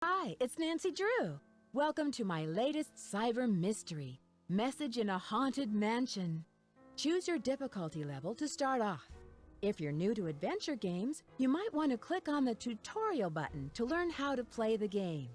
Hi, it's Nancy Drew. Welcome to my latest cyber mystery, Message in a Haunted Mansion. Choose your difficulty level to start off. If you're new to adventure games, you might want to click on the tutorial button to learn how to play the game.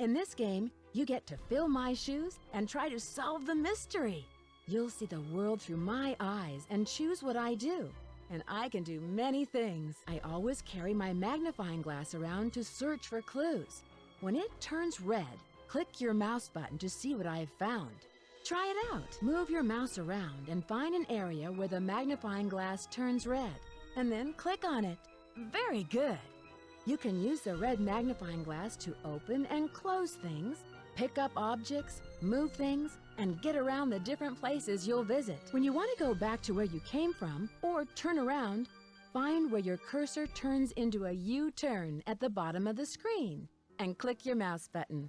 In this game, you get to fill my shoes and try to solve the mystery. You'll see the world through my eyes and choose what I do. And I can do many things. I always carry my magnifying glass around to search for clues. When it turns red, click your mouse button to see what I have found. Try it out. Move your mouse around and find an area where the magnifying glass turns red, and then click on it. Very good. You can use the red magnifying glass to open and close things, pick up objects, move things, and get around the different places you'll visit. When you want to go back to where you came from or turn around, find where your cursor turns into a U-turn at the bottom of the screen and click your mouse button.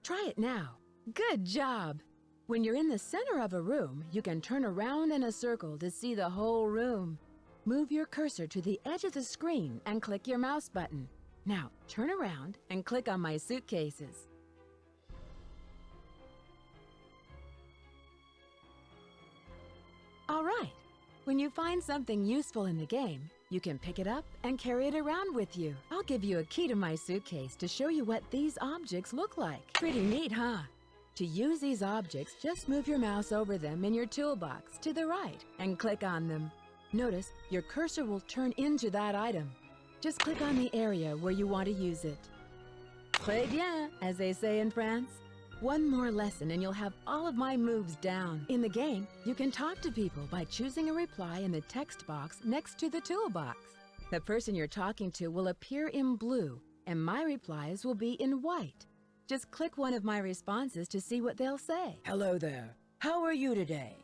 Try it now. Good job! When you're in the center of a room, you can turn around in a circle to see the whole room. Move your cursor to the edge of the screen and click your mouse button. Now, turn around and click on my suitcases. All right. When you find something useful in the game, you can pick it up and carry it around with you. I'll give you a key to my suitcase to show you what these objects look like. Pretty neat, huh? To use these objects, just move your mouse over them in your toolbox to the right and click on them. Notice your cursor will turn into that item. Just click on the area where you want to use it. Très bien, as they say in France. One more lesson and you'll have all of my moves down. In the game, you can talk to people by choosing a reply in the text box next to the toolbox. The person you're talking to will appear in blue, and my replies will be in white. Just click one of my responses to see what they'll say. Hello there. How are you today?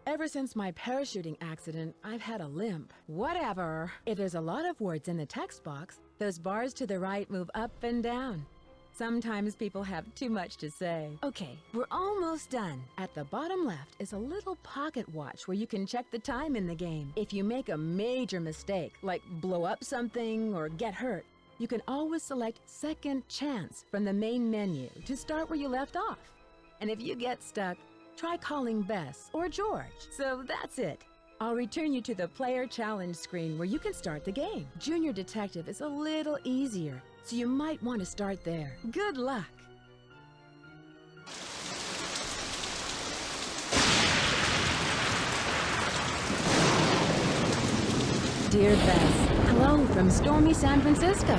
Ever since my parachuting accident, I've had a limp. Whatever. If there's a lot of words in the text box, those bars to the right move up and down. Sometimes people have too much to say. Okay, we're almost done. At the bottom left is a little pocket watch where you can check the time in the game. If you make a major mistake, like blow up something or get hurt, you can always select Second Chance from the main menu to start where you left off. And if you get stuck, try calling Bess or George. So that's it. I'll return you to the Player Challenge screen where you can start the game. Junior Detective is a little easier, so you might want to start there. Good luck! Dear Bess, hello from stormy San Francisco.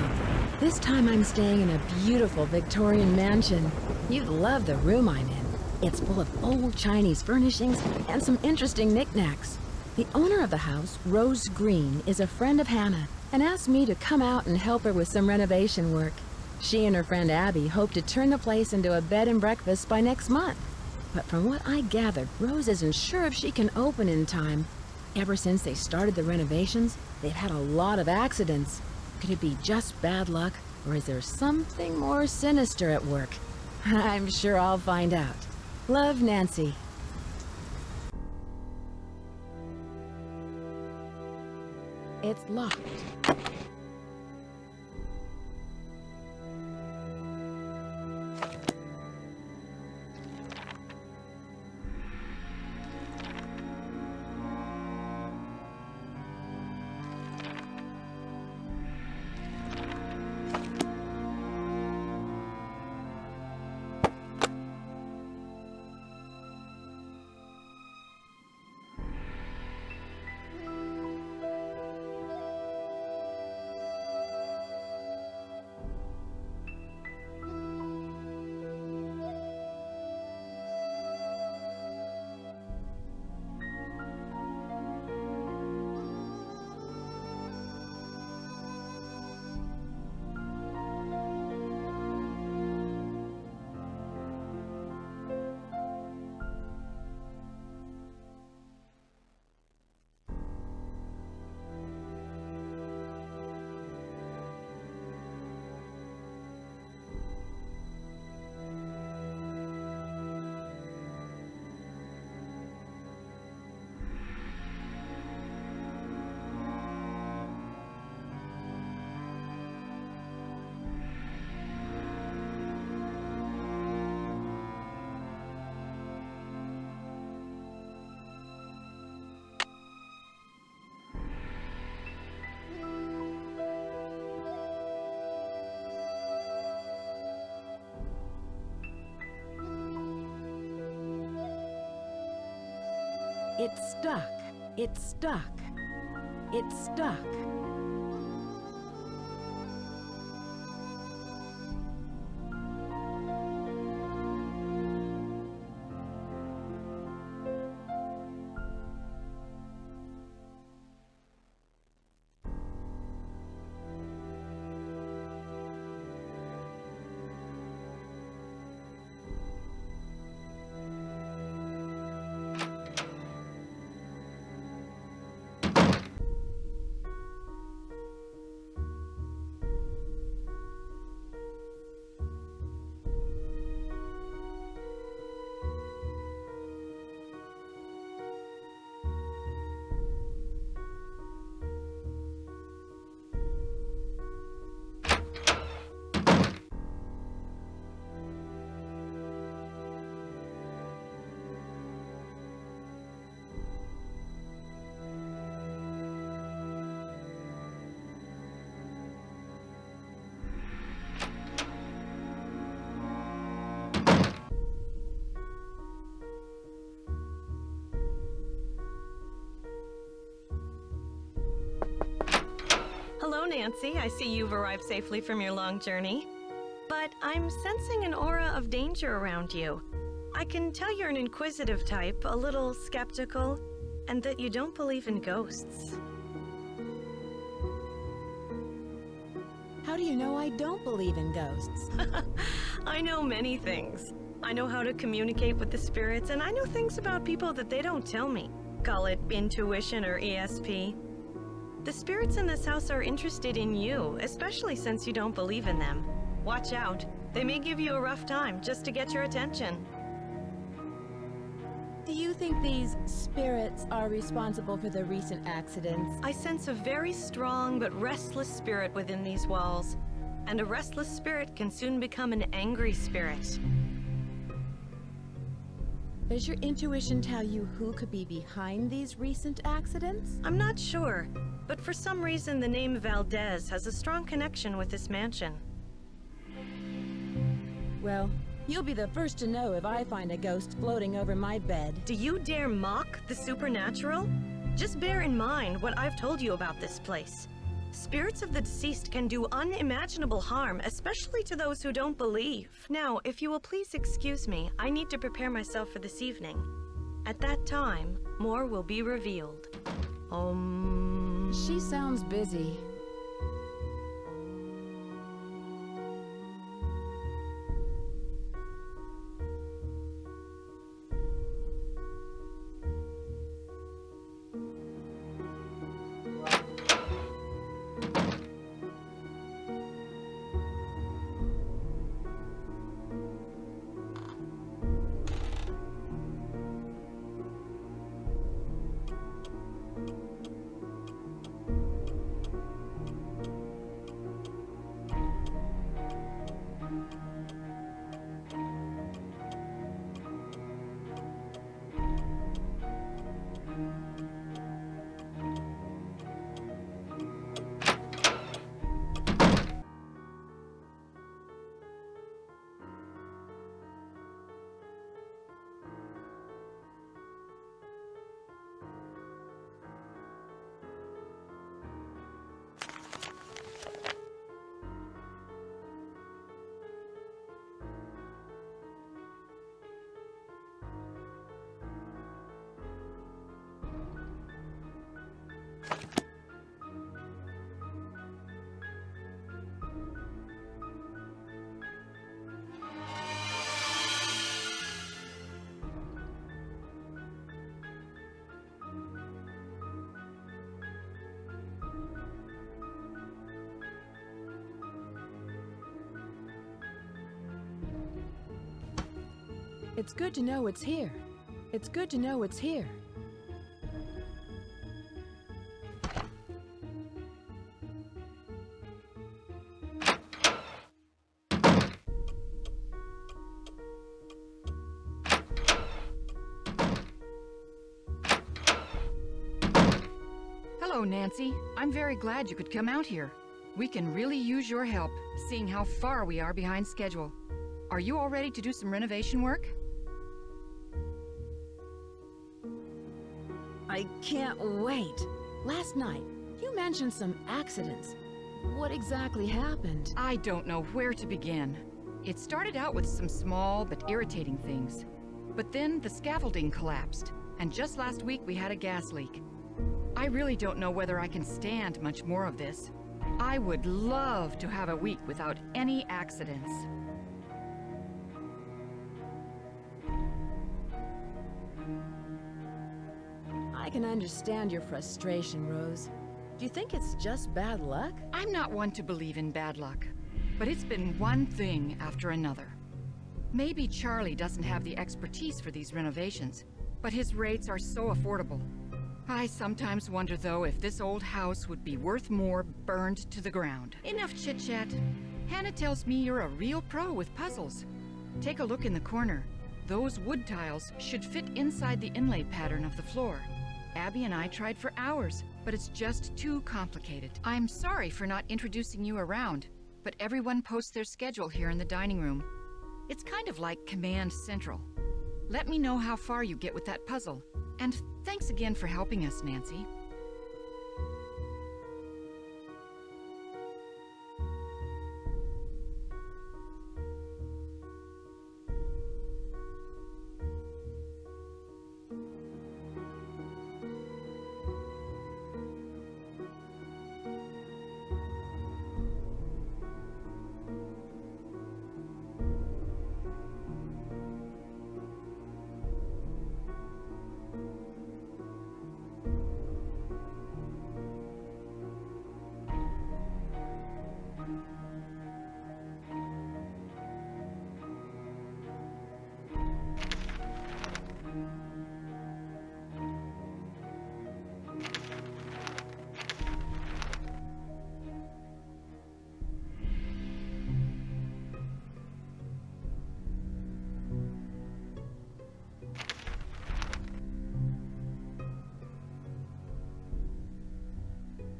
This time I'm staying in a beautiful Victorian mansion. You'd love the room I'm in. It's full of old Chinese furnishings and some interesting knickknacks. The owner of the house, Rose Green, is a friend of Hannah and asked me to come out and help her with some renovation work. She and her friend Abby hope to turn the place into a bed and breakfast by next month. But from what I gathered, Rose isn't sure if she can open in time. Ever since they started the renovations, they've had a lot of accidents. Could it be just bad luck, or is there something more sinister at work? I'm sure I'll find out. Love, Nancy. It's locked. It's stuck. It's stuck. It's stuck. Hello, Nancy. I see you've arrived safely from your long journey. But I'm sensing an aura of danger around you. I can tell you're an inquisitive type, a little skeptical, and that you don't believe in ghosts. How do you know I don't believe in ghosts? I know many things. I know how to communicate with the spirits, and I know things about people that they don't tell me. Call it intuition or ESP. The spirits in this house are interested in you, especially since you don't believe in them. Watch out. They may give you a rough time just to get your attention. Do you think these spirits are responsible for the recent accidents? I sense a very strong but restless spirit within these walls. And a restless spirit can soon become an angry spirit. Does your intuition tell you who could be behind these recent accidents? I'm not sure, but for some reason the name Valdez has a strong connection with this mansion. Well, you'll be the first to know if I find a ghost floating over my bed. Do you dare mock the supernatural? Just bear in mind what I've told you about this place. Spirits of the deceased can do unimaginable harm, especially to those who don't believe. Now, if you will please excuse me, I need to prepare myself for this evening. At that time, more will be revealed. She sounds busy. It's good to know it's here. It's good to know it's here. Hello, Nancy. I'm very glad you could come out here. We can really use your help, seeing how far we are behind schedule. Are you all ready to do some renovation work? I can't wait. Last night, you mentioned some accidents. What exactly happened? I don't know where to begin. It started out with some small but irritating things. But then the scaffolding collapsed, and just last week we had a gas leak. I really don't know whether I can stand much more of this. I would love to have a week without any accidents. I can understand your frustration, Rose. Do you think it's just bad luck? I'm not one to believe in bad luck, but it's been one thing after another. Maybe Charlie doesn't have the expertise for these renovations, but his rates are so affordable. I sometimes wonder, though, if this old house would be worth more burned to the ground. Enough chit-chat. Hannah tells me you're a real pro with puzzles. Take a look in the corner. Those wood tiles should fit inside the inlay pattern of the floor. Abby and I tried for hours, but it's just too complicated. I'm sorry for not introducing you around, but everyone posts their schedule here in the dining room. It's kind of like Command Central. Let me know how far you get with that puzzle. And thanks again for helping us, Nancy.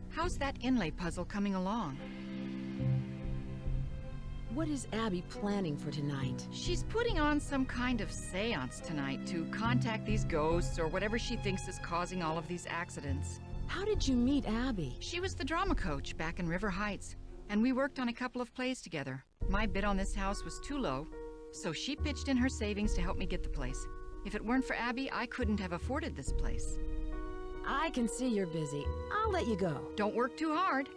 How's that inlay puzzle coming along? What is Abby planning for tonight? She's putting on some kind of seance tonight to contact these ghosts or whatever she thinks is causing all of these accidents. How did you meet Abby? She was the drama coach back in River Heights, and we worked on a couple of plays together. My bid on this house was too low, so she pitched in her savings to help me get the place. If it weren't for Abby, I couldn't have afforded this place. I can see you're busy. I'll let you go. Don't work too hard.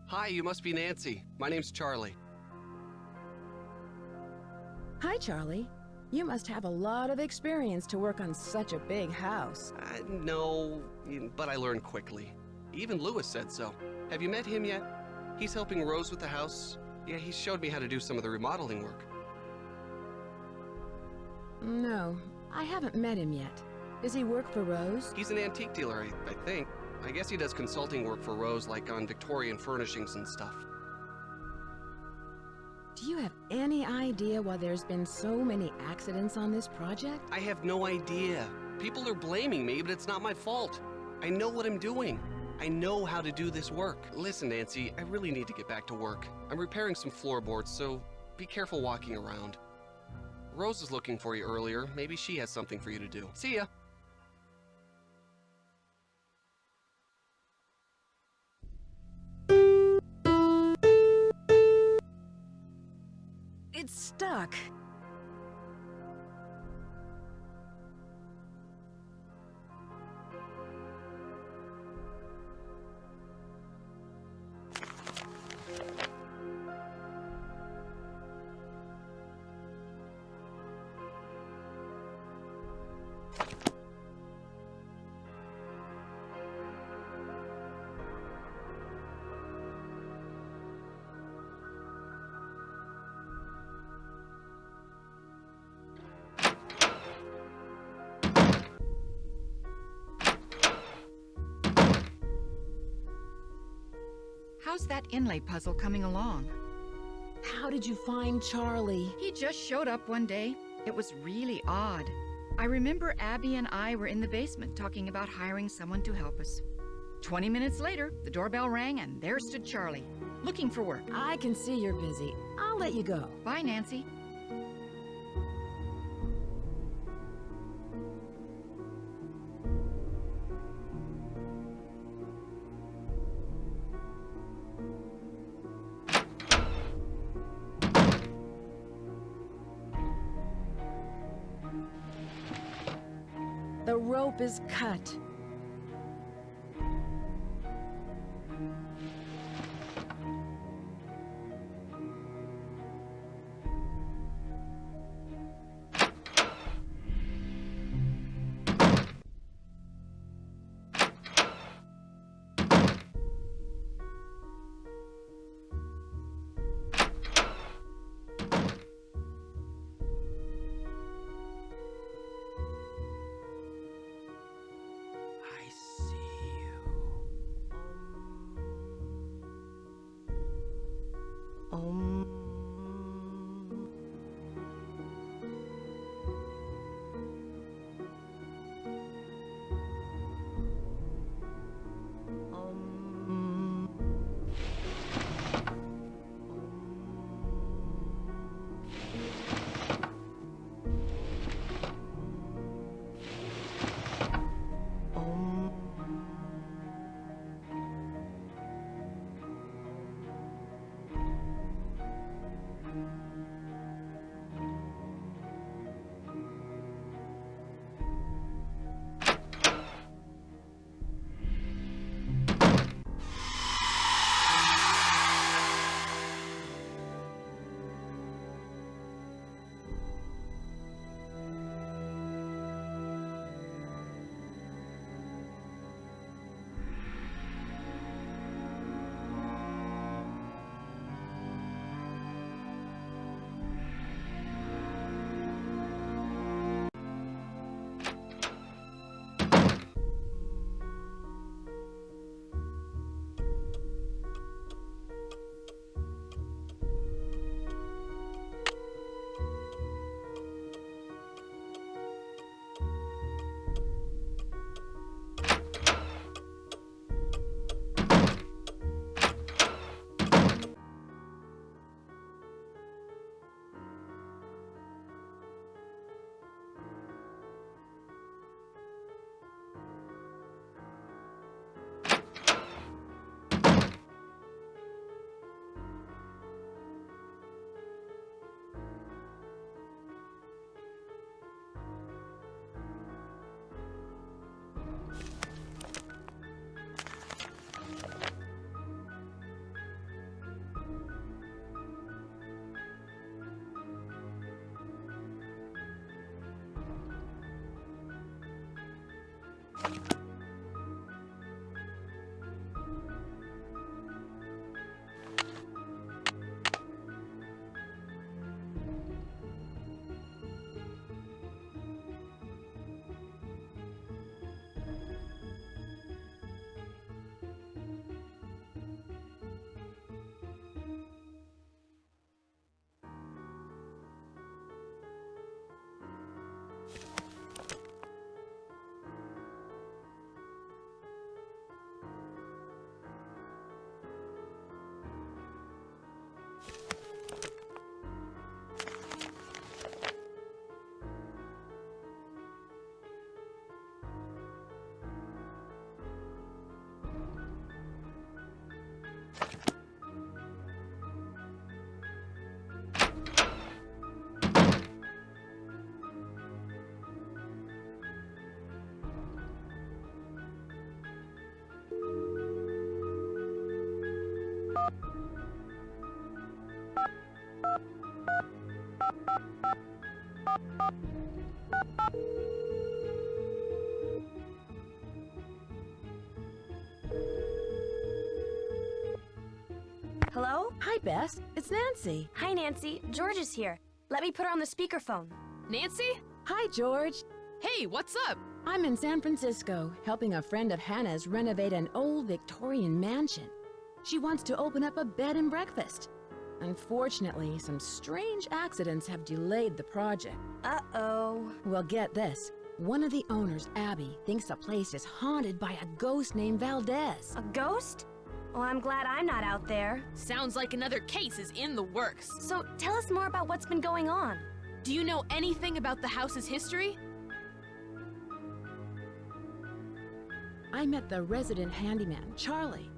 Hi, you must be Nancy. My name's Charlie. Hi, Charlie. You must have a lot of experience to work on such a big house. No, but I learned quickly. Even Lewis said so. Have you met him yet? He's helping Rose with the house. Yeah, he showed me how to do some of the remodeling work. No, I haven't met him yet. Does he work for Rose? He's an antique dealer, I think. I guess he does consulting work for Rose, like on Victorian furnishings and stuff. Do you have any idea why there's been so many accidents on this project? I have no idea. People are blaming me, but it's not my fault. I know what I'm doing. I know how to do this work. Listen, Nancy, I really need to get back to work. I'm repairing some floorboards, so be careful walking around. Rose was looking for you earlier. Maybe she has something for you to do. See ya. It's stuck. How's that inlay puzzle coming along? How did you find Charlie? He just showed up one day. It was really odd. I remember Abby and I were in the basement talking about hiring someone to help us. 20 minutes later, the doorbell rang and there stood Charlie, looking for work. I can see you're busy. I'll let you go. Bye, Nancy. The rope is cut. I see you. Hello? Hi, Bess. It's Nancy. Hi, Nancy. George is here. Let me put her on the speakerphone. Nancy? Hi, George. Hey, what's up? I'm in San Francisco, helping a friend of Hannah's renovate an old Victorian mansion. She wants to open up a bed and breakfast. Unfortunately, some strange accidents have delayed the project. Uh-oh. Well, get this. One of the owners, Abby, thinks the place is haunted by a ghost named Valdez. A ghost? Well, I'm glad I'm not out there. Sounds like another case is in the works. So tell us more about what's been going on. Do you know anything about the house's history? I met the resident handyman, Charlie.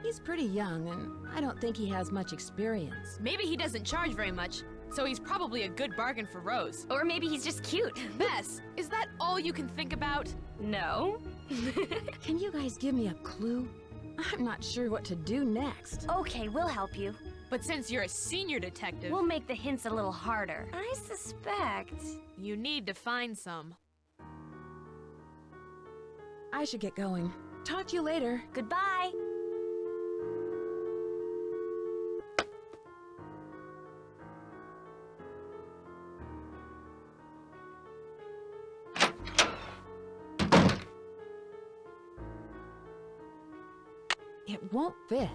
He's pretty young, and I don't think he has much experience. Maybe he doesn't charge very much, so he's probably a good bargain for Rose. Or maybe he's just cute. Bess, is that all you can think about? No. Can you guys give me a clue? I'm not sure what to do next. Okay, we'll help you. But since you're a senior detective, We'll make the hints a little harder. I suspect... you need to find some. I should get going. Talk to you later. Goodbye. It won't fit.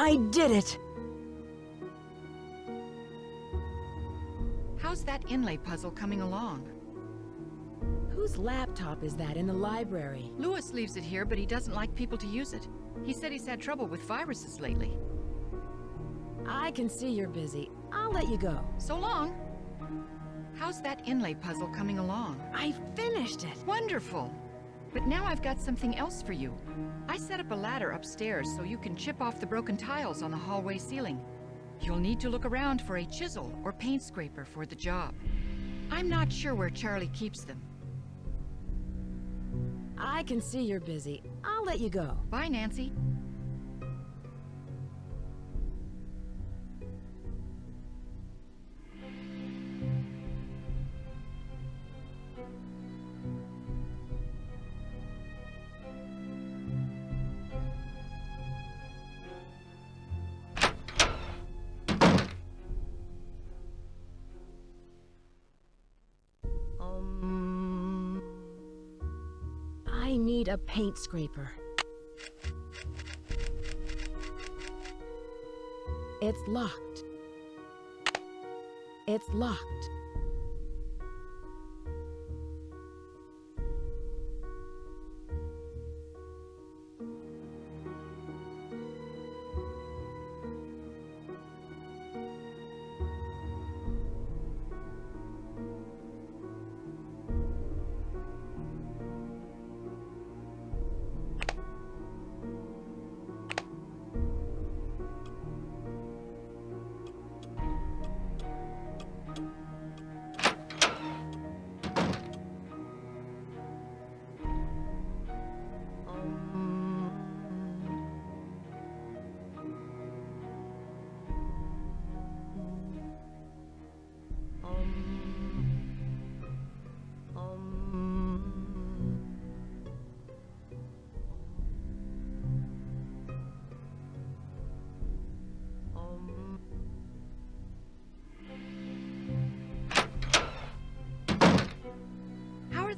I did it! How's that inlay puzzle coming along? Whose laptop is that in the library? Lewis leaves it here, but he doesn't like people to use it. He said he's had trouble with viruses lately. I can see you're busy. I'll let you go. So long. How's that inlay puzzle coming along? I finished it. Wonderful. But now I've got something else for you. I set up a ladder upstairs so you can chip off the broken tiles on the hallway ceiling. You'll need to look around for a chisel or paint scraper for the job. I'm not sure where Charlie keeps them. I can see you're busy. I'll let you go. Bye, Nancy. I need a paint scraper. It's locked. It's locked.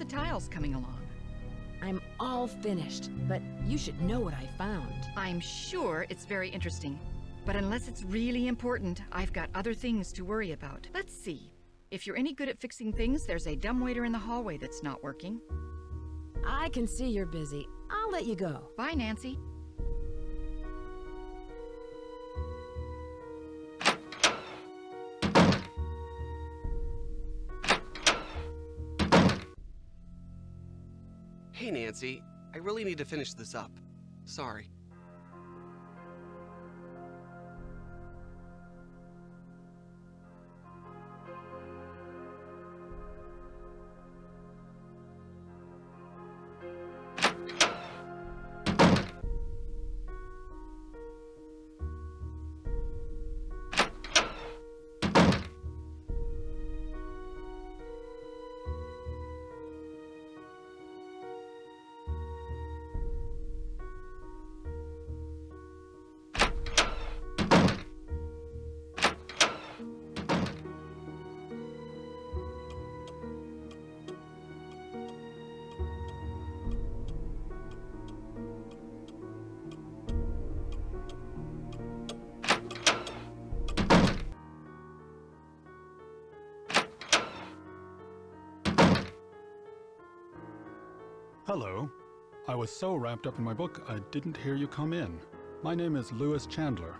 Tiles coming along. I'm all finished, but you should know what I found. I'm sure it's very interesting, but unless it's really important, I've got other things to worry about. Let's see. If you're any good at fixing things, there's a dumbwaiter in the hallway that's not working. I can see you're busy. I'll let you go. Bye, Nancy. Hey, Nancy. I really need to finish this up. Sorry. Hello. I was so wrapped up in my book, I didn't hear you come in. My name is Lewis Chandler.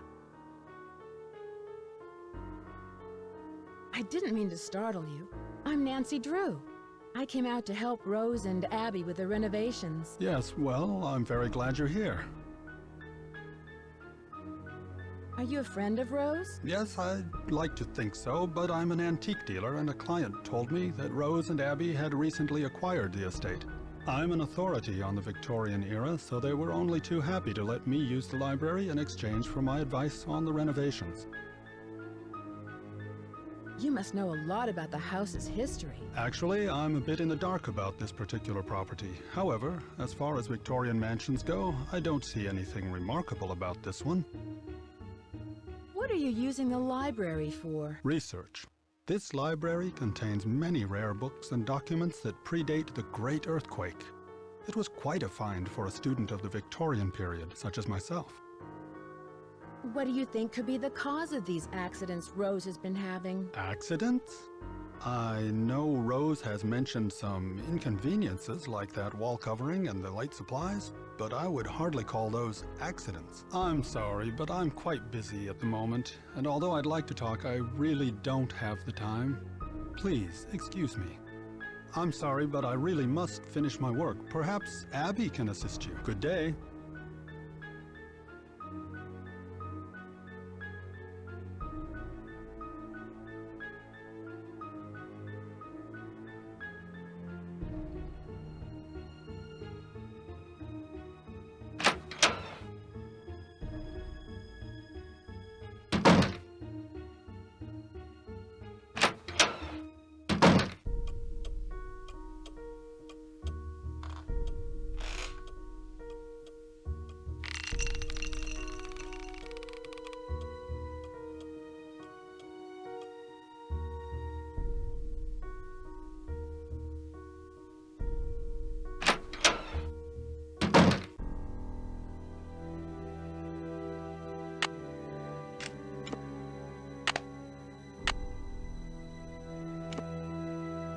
I didn't mean to startle you. I'm Nancy Drew. I came out to help Rose and Abby with the renovations. Yes, well, I'm very glad you're here. Are you a friend of Rose? Yes, I'd like to think so, but I'm an antique dealer and a client told me that Rose and Abby had recently acquired the estate. I'm an authority on the Victorian era, so they were only too happy to let me use the library in exchange for my advice on the renovations. You must know a lot about the house's history. Actually, I'm a bit in the dark about this particular property. However, as far as Victorian mansions go, I don't see anything remarkable about this one. What are you using the library for? Research. This library contains many rare books and documents that predate the Great Earthquake. It was quite a find for a student of the Victorian period, such as myself. What do you think could be the cause of these accidents Rose has been having? Accidents? I know Rose has mentioned some inconveniences like that wall covering and the light supplies, but I would hardly call those accidents. I'm sorry, but I'm quite busy at the moment, and although I'd like to talk, I really don't have the time. Please, excuse me. I'm sorry, but I really must finish my work. Perhaps Abby can assist you. Good day.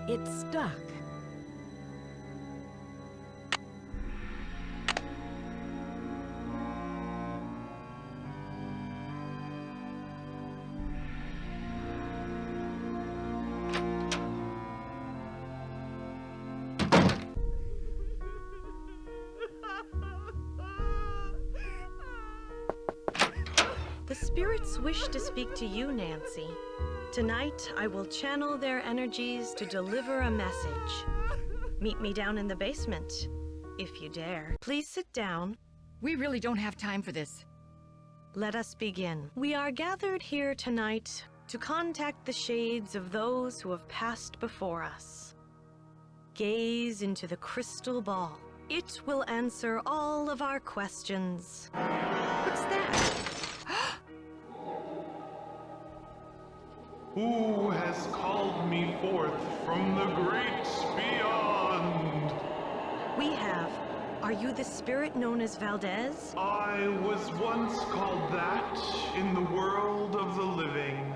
It's stuck. The spirits wish to speak to you, Nancy. Tonight, I will channel their energies to deliver a message. Meet me down in the basement, if you dare. Please sit down. We really don't have time for this. Let us begin. We are gathered here tonight to contact the shades of those who have passed before us. Gaze into the crystal ball. It will answer all of our questions. What's that? Who has called me forth from the great beyond? We have. Are you the spirit known as Valdez? I was once called that in the world of the living.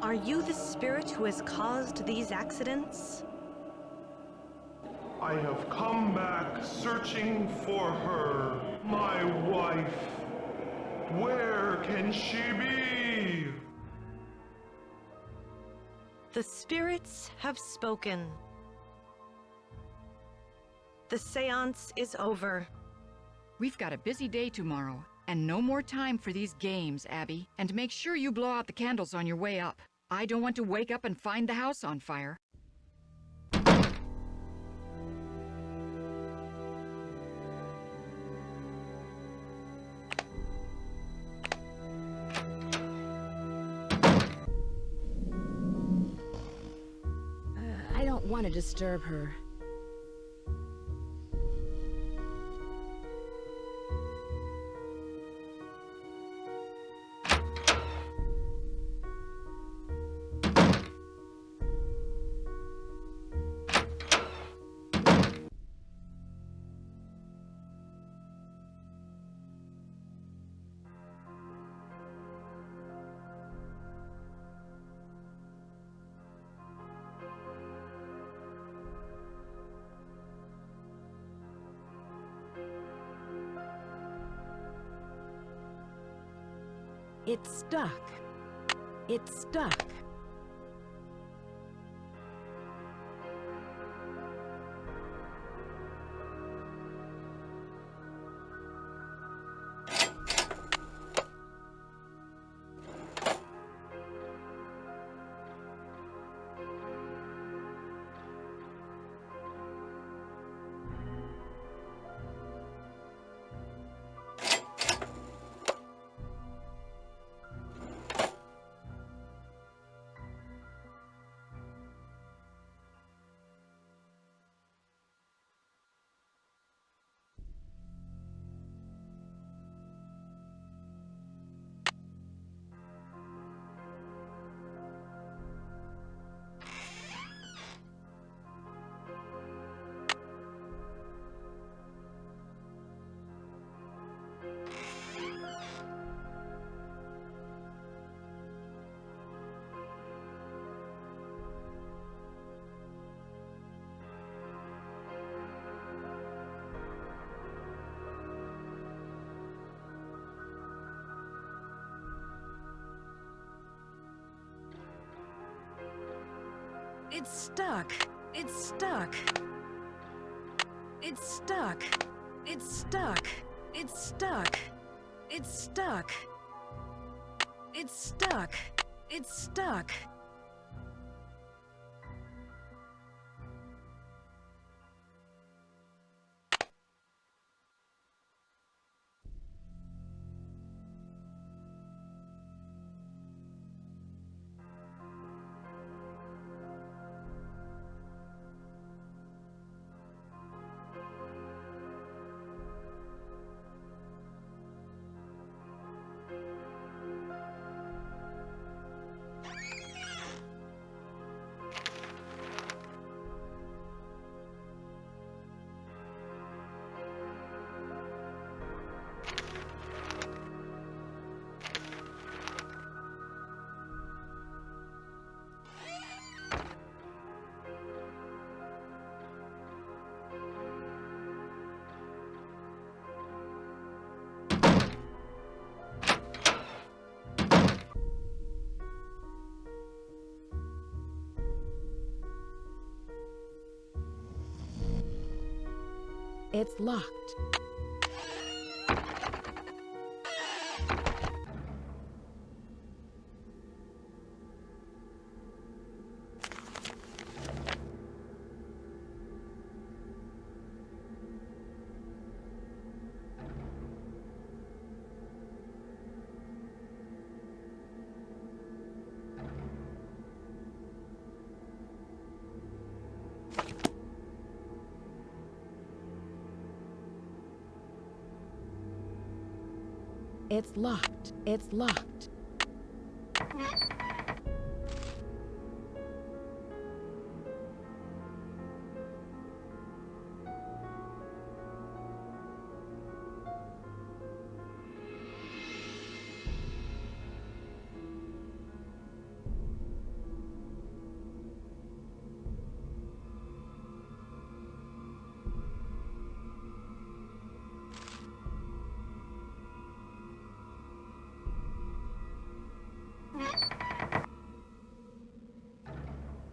Are you the spirit who has caused these accidents? I have come back searching for her, my wife. Where can she be? The spirits have spoken. The seance is over. We've got a busy day tomorrow, and no more time for these games, Abby. And make sure you blow out the candles on your way up. I don't want to wake up and find the house on fire. I don't want to disturb her. It's stuck. It's stuck. It's stuck. It's stuck. It's stuck. It's stuck. It's stuck. It's stuck. It's stuck. It's stuck. It's locked. It's locked. It's locked.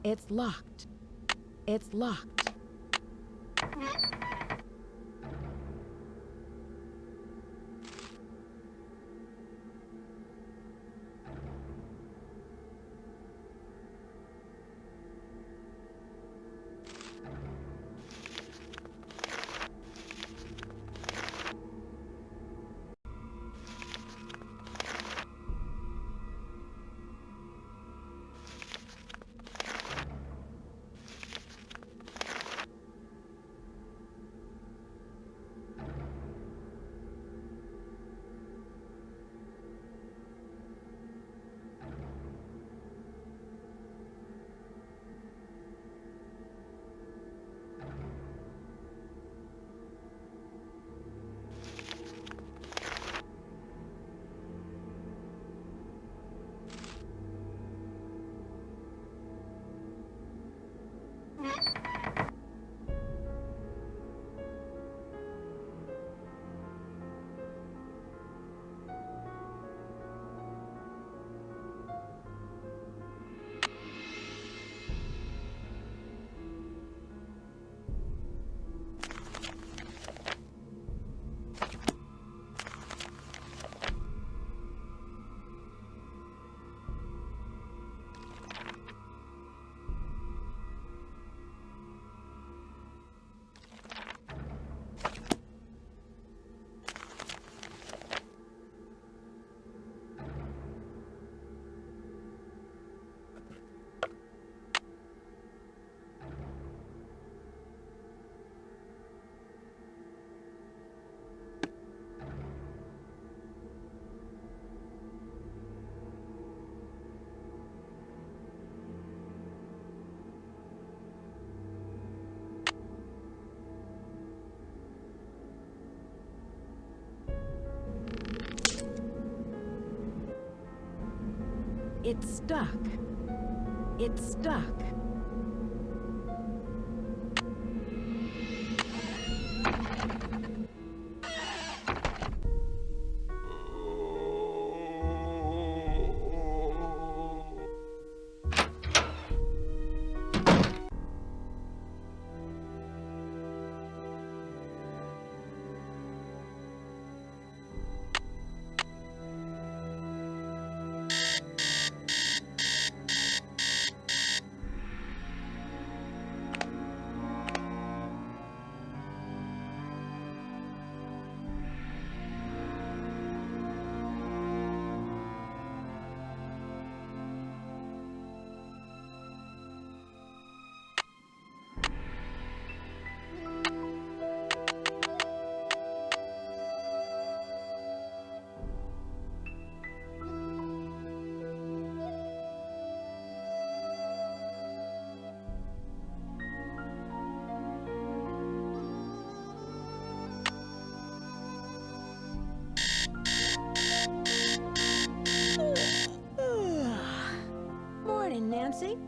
It's locked. It's locked. It's stuck. It's stuck. Nancy?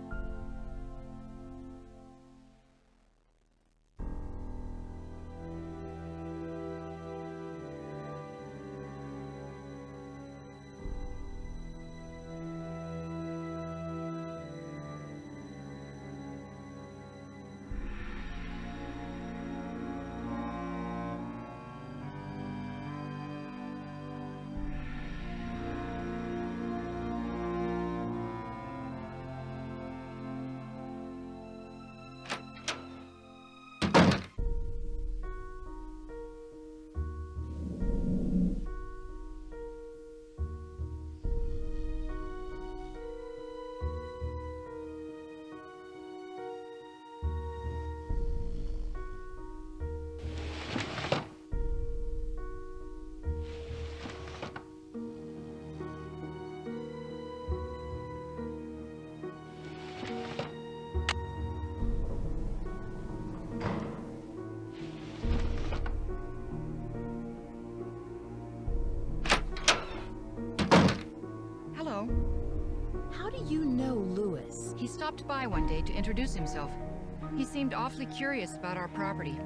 Hello. How do you know Lewis? He stopped by one day to introduce himself. He seemed awfully curious about our property,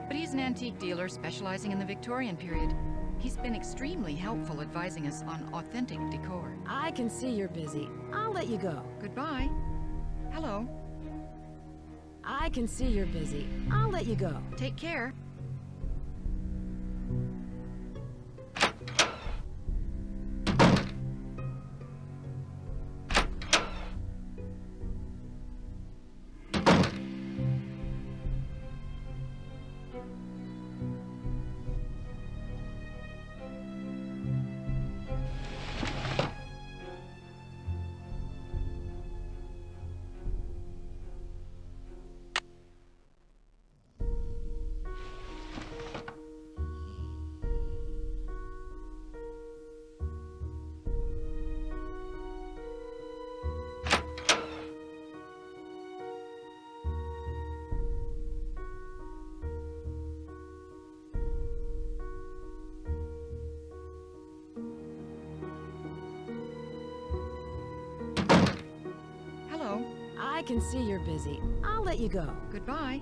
but he's an antique dealer specializing in the Victorian period. He's been extremely helpful advising us on authentic decor. I can see you're busy. I'll let you go. Goodbye. Hello. I can see you're busy. I'll let you go. Take care. Hello. I can see you're busy. I'll let you go. Goodbye.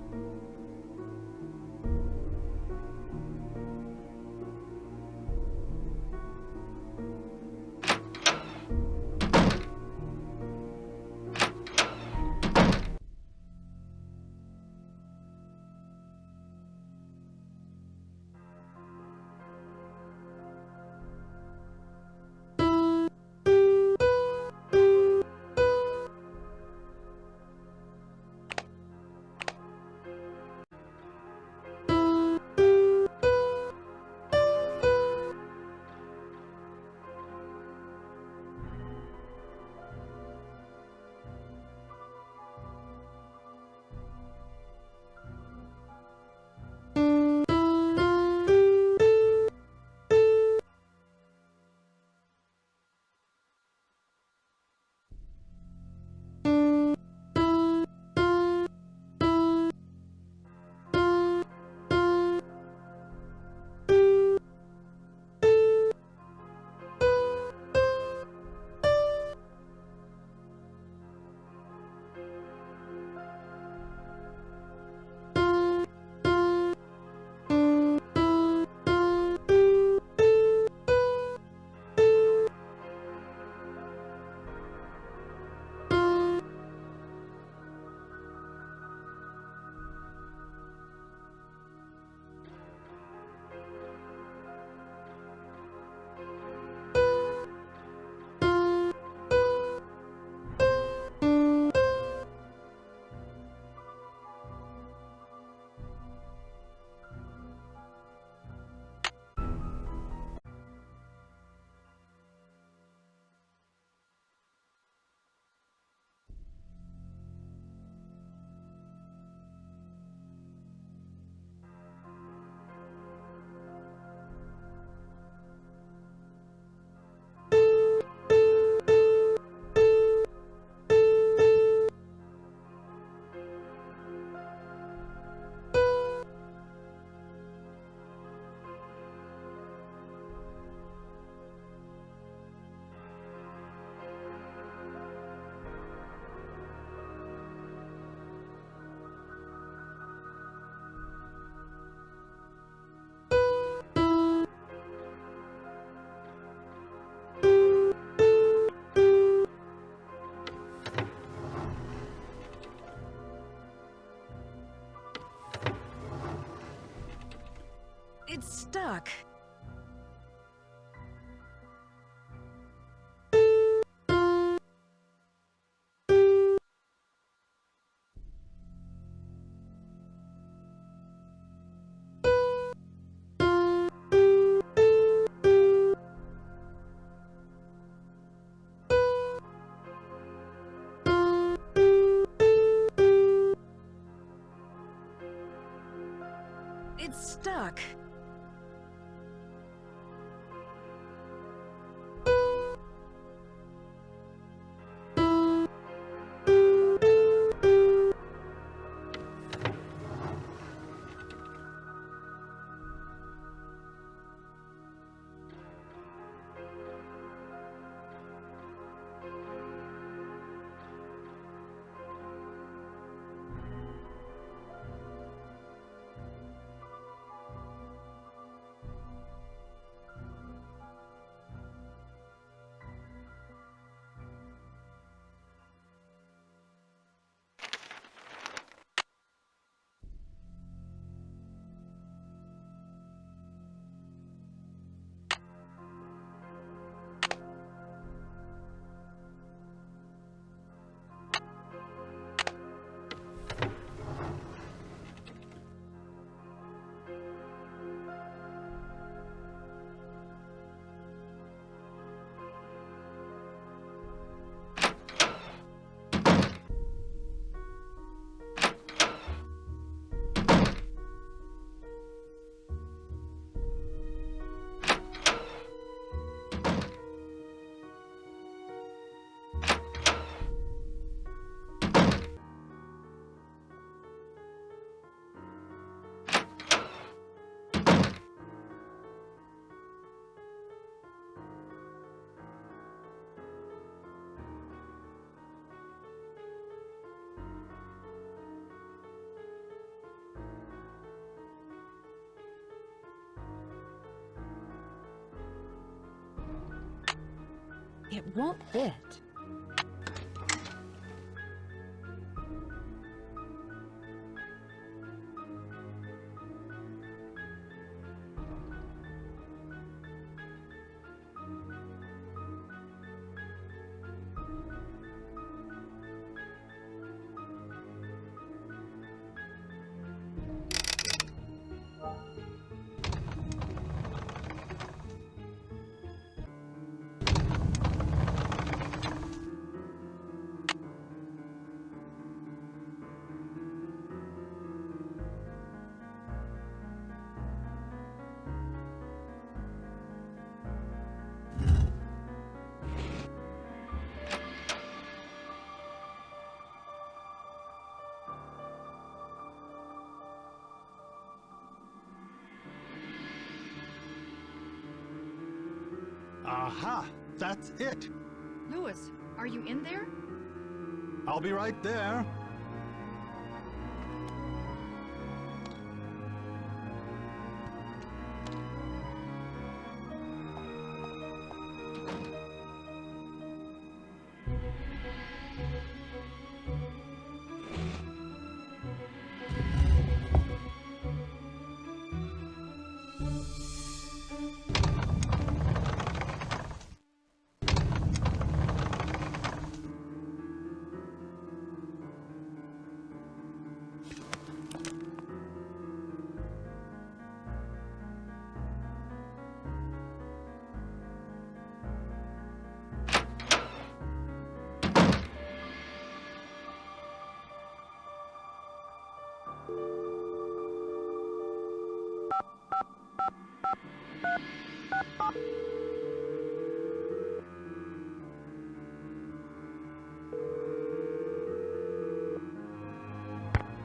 stuck. It's stuck. It won't fit. Aha! That's it! Louis, are you in there? I'll be right there.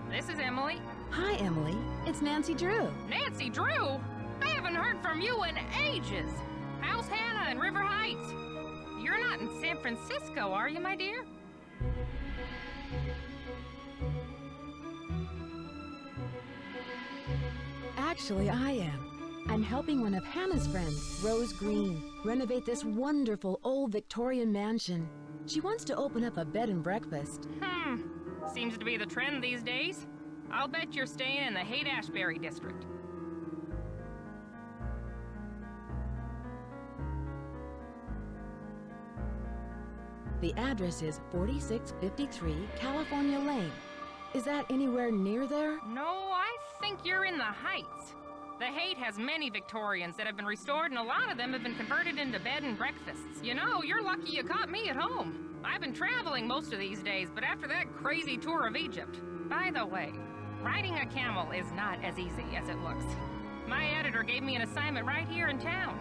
This is Emily. Hi, Emily. It's Nancy Drew. Nancy Drew? I haven't heard from you in ages. How's Hannah in River Heights? You're not in San Francisco, are you, my dear? Actually, I am. I'm helping one of Hannah's friends, Rose Green, renovate this wonderful old Victorian mansion. She wants to open up a bed and breakfast. Seems to be the trend these days. I'll bet you're staying in the Haight-Ashbury district. The address is 4653 California Lane. Is that anywhere near there? No, I think you're in the Heights. The Haight has many Victorians that have been restored, and a lot of them have been converted into bed and breakfasts. You know, you're lucky you caught me at home. I've been traveling most of these days, but after that crazy tour of Egypt. By the way, riding a camel is not as easy as it looks. My editor gave me an assignment right here in town.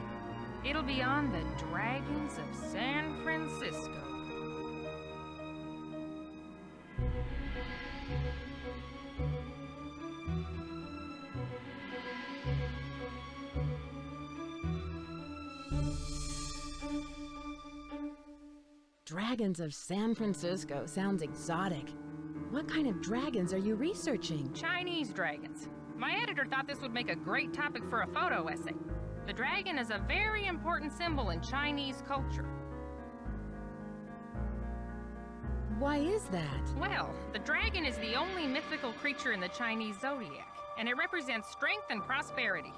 It'll be on the Dragons of San Francisco. Dragons of San Francisco sounds exotic. What kind of dragons are you researching? Chinese dragons. My editor thought this would make a great topic for a photo essay. The dragon is a very important symbol in Chinese culture. Why is that? Well, the dragon is the only mythical creature in the Chinese zodiac, and it represents strength and prosperity.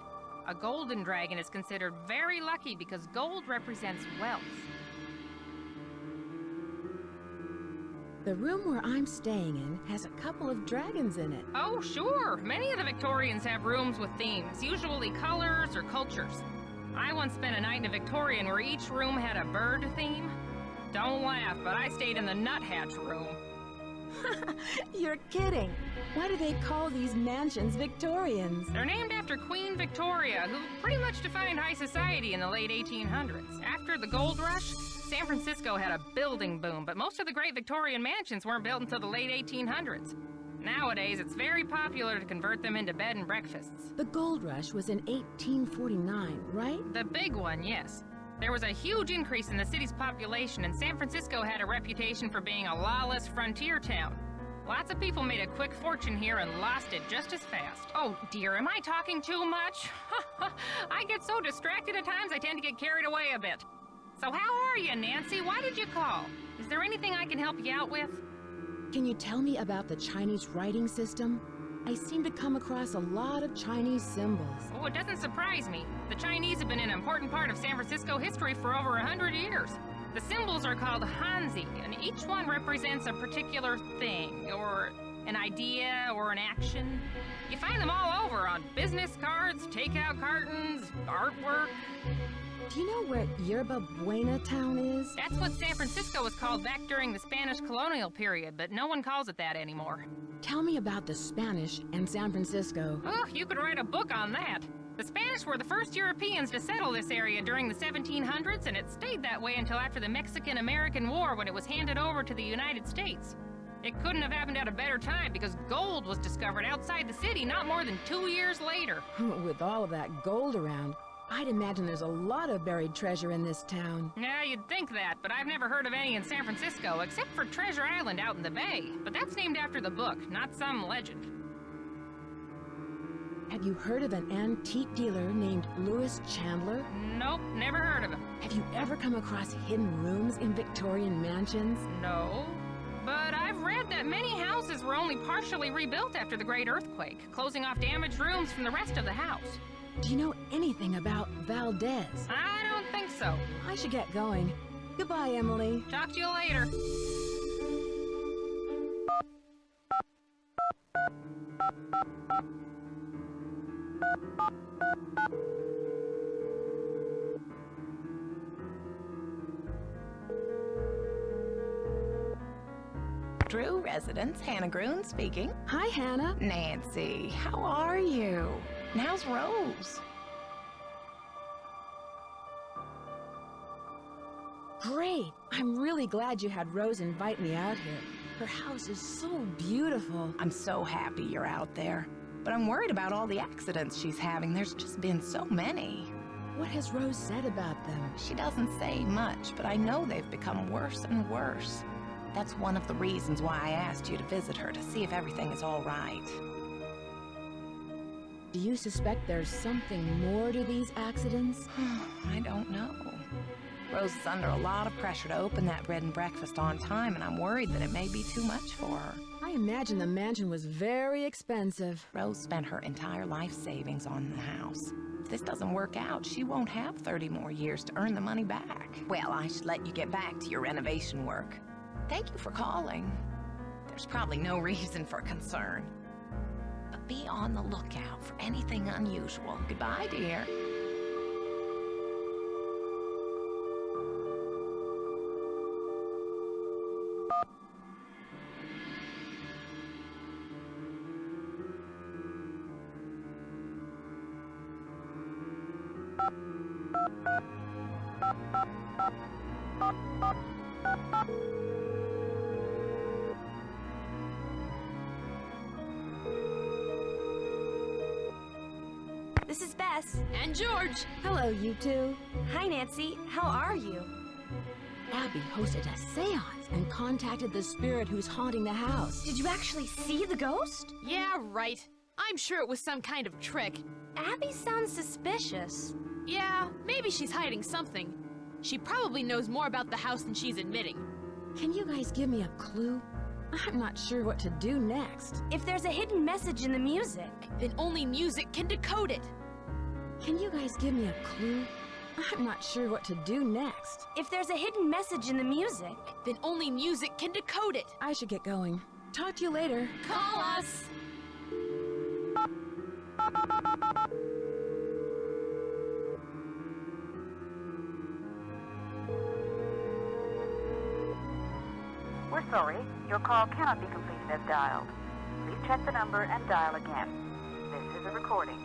A golden dragon is considered very lucky because gold represents wealth. The room where I'm staying in has a couple of dragons in it. Oh, sure. Many of the Victorians have rooms with themes, usually colors or cultures. I once spent a night in a Victorian where each room had a bird theme. Don't laugh, but I stayed in the nuthatch room. You're kidding. Why do they call these mansions Victorians? They're named after Queen Victoria, who pretty much defined high society in the late 1800s. After the gold rush, San Francisco had a building boom, but most of the great Victorian mansions weren't built until the late 1800s. Nowadays, it's very popular to convert them into bed and breakfasts. The gold rush was in 1849, right? The big one, yes. There was a huge increase in the city's population, and San Francisco had a reputation for being a lawless frontier town. Lots of people made a quick fortune here and lost it just as fast. Oh dear, am I talking too much? I get so distracted at times I tend to get carried away a bit. So how are you, Nancy? Why did you call? Is there anything I can help you out with? Can you tell me about the Chinese writing system? I seem to come across a lot of Chinese symbols. Oh, it doesn't surprise me. The Chinese have been an important part of San Francisco history for over 100 years. The symbols are called Hanzi, and each one represents a particular thing, or an idea, or an action. You find them all over on business cards, takeout cartons, artwork. Do you know where Yerba Buena town is? That's what San Francisco was called back during the Spanish colonial period, but no one calls it that anymore. Tell me about the Spanish and San Francisco. Oh, you could write a book on that. The Spanish were the first Europeans to settle this area during the 1700s, and it stayed that way until after the Mexican-American War when it was handed over to the United States. It couldn't have happened at a better time because gold was discovered outside the city not more than 2 years later. With all of that gold around, I'd imagine there's a lot of buried treasure in this town. Yeah, you'd think that, but I've never heard of any in San Francisco, except for Treasure Island out in the bay. But that's named after the book, not some legend. Have you heard of an antique dealer named Louis Chandler? Nope, never heard of him. Have you ever come across hidden rooms in Victorian mansions? No. But I've read that many houses were only partially rebuilt after the Great Earthquake, closing off damaged rooms from the rest of the house. Do you know anything about Valdez? I don't think so. I should get going. Goodbye, Emily. Talk to you later. Drew Residence, Hannah Groon speaking. Hi, Hannah. Nancy, how are you? And how's Rose? Great. I'm really glad you had Rose invite me out here. Her house is so beautiful. I'm so happy you're out there. But I'm worried about all the accidents she's having. There's just been so many. What has Rose said about them? She doesn't say much, but I know they've become worse and worse. That's one of the reasons why I asked you to visit her, to see if everything is all right. Do you suspect there's something more to these accidents? I don't know. Rose is under a lot of pressure to open that bed and breakfast on time, and I'm worried that it may be too much for her. I imagine the mansion was very expensive. Rose spent her entire life savings on the house. If this doesn't work out, she won't have 30 more years to earn the money back. Well, I should let you get back to your renovation work. Thank you for calling. There's probably no reason for concern. But be on the lookout for anything unusual. Goodbye, dear. This is Bess. And George. Hello, you two. Hi, Nancy. How are you? Abby hosted a seance and contacted the spirit who's haunting the house. Did you actually see the ghost? Yeah, right. I'm sure it was some kind of trick. Abby sounds suspicious. Yeah, maybe she's hiding something. She probably knows more about the house than she's admitting. Can you guys give me a clue? I'm not sure what to do next. If there's a hidden message in the music, Then only music can decode it. Can you guys give me a clue? I'm not sure what to do next. if there's a hidden message in the music, Then only music can decode it. I should get going. Talk to you later. Call us! We're sorry, your call cannot be completed as dialed. Please check the number and dial again. This is a recording.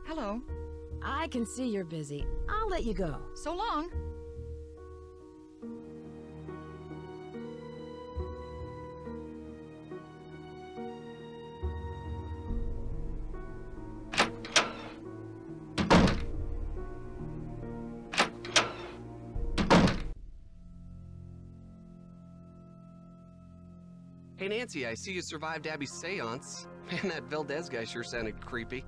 Hello. I can see you're busy. I'll let you go. So long. Hey Nancy, I see you survived Abby's seance. Man, that Valdez guy sure sounded creepy.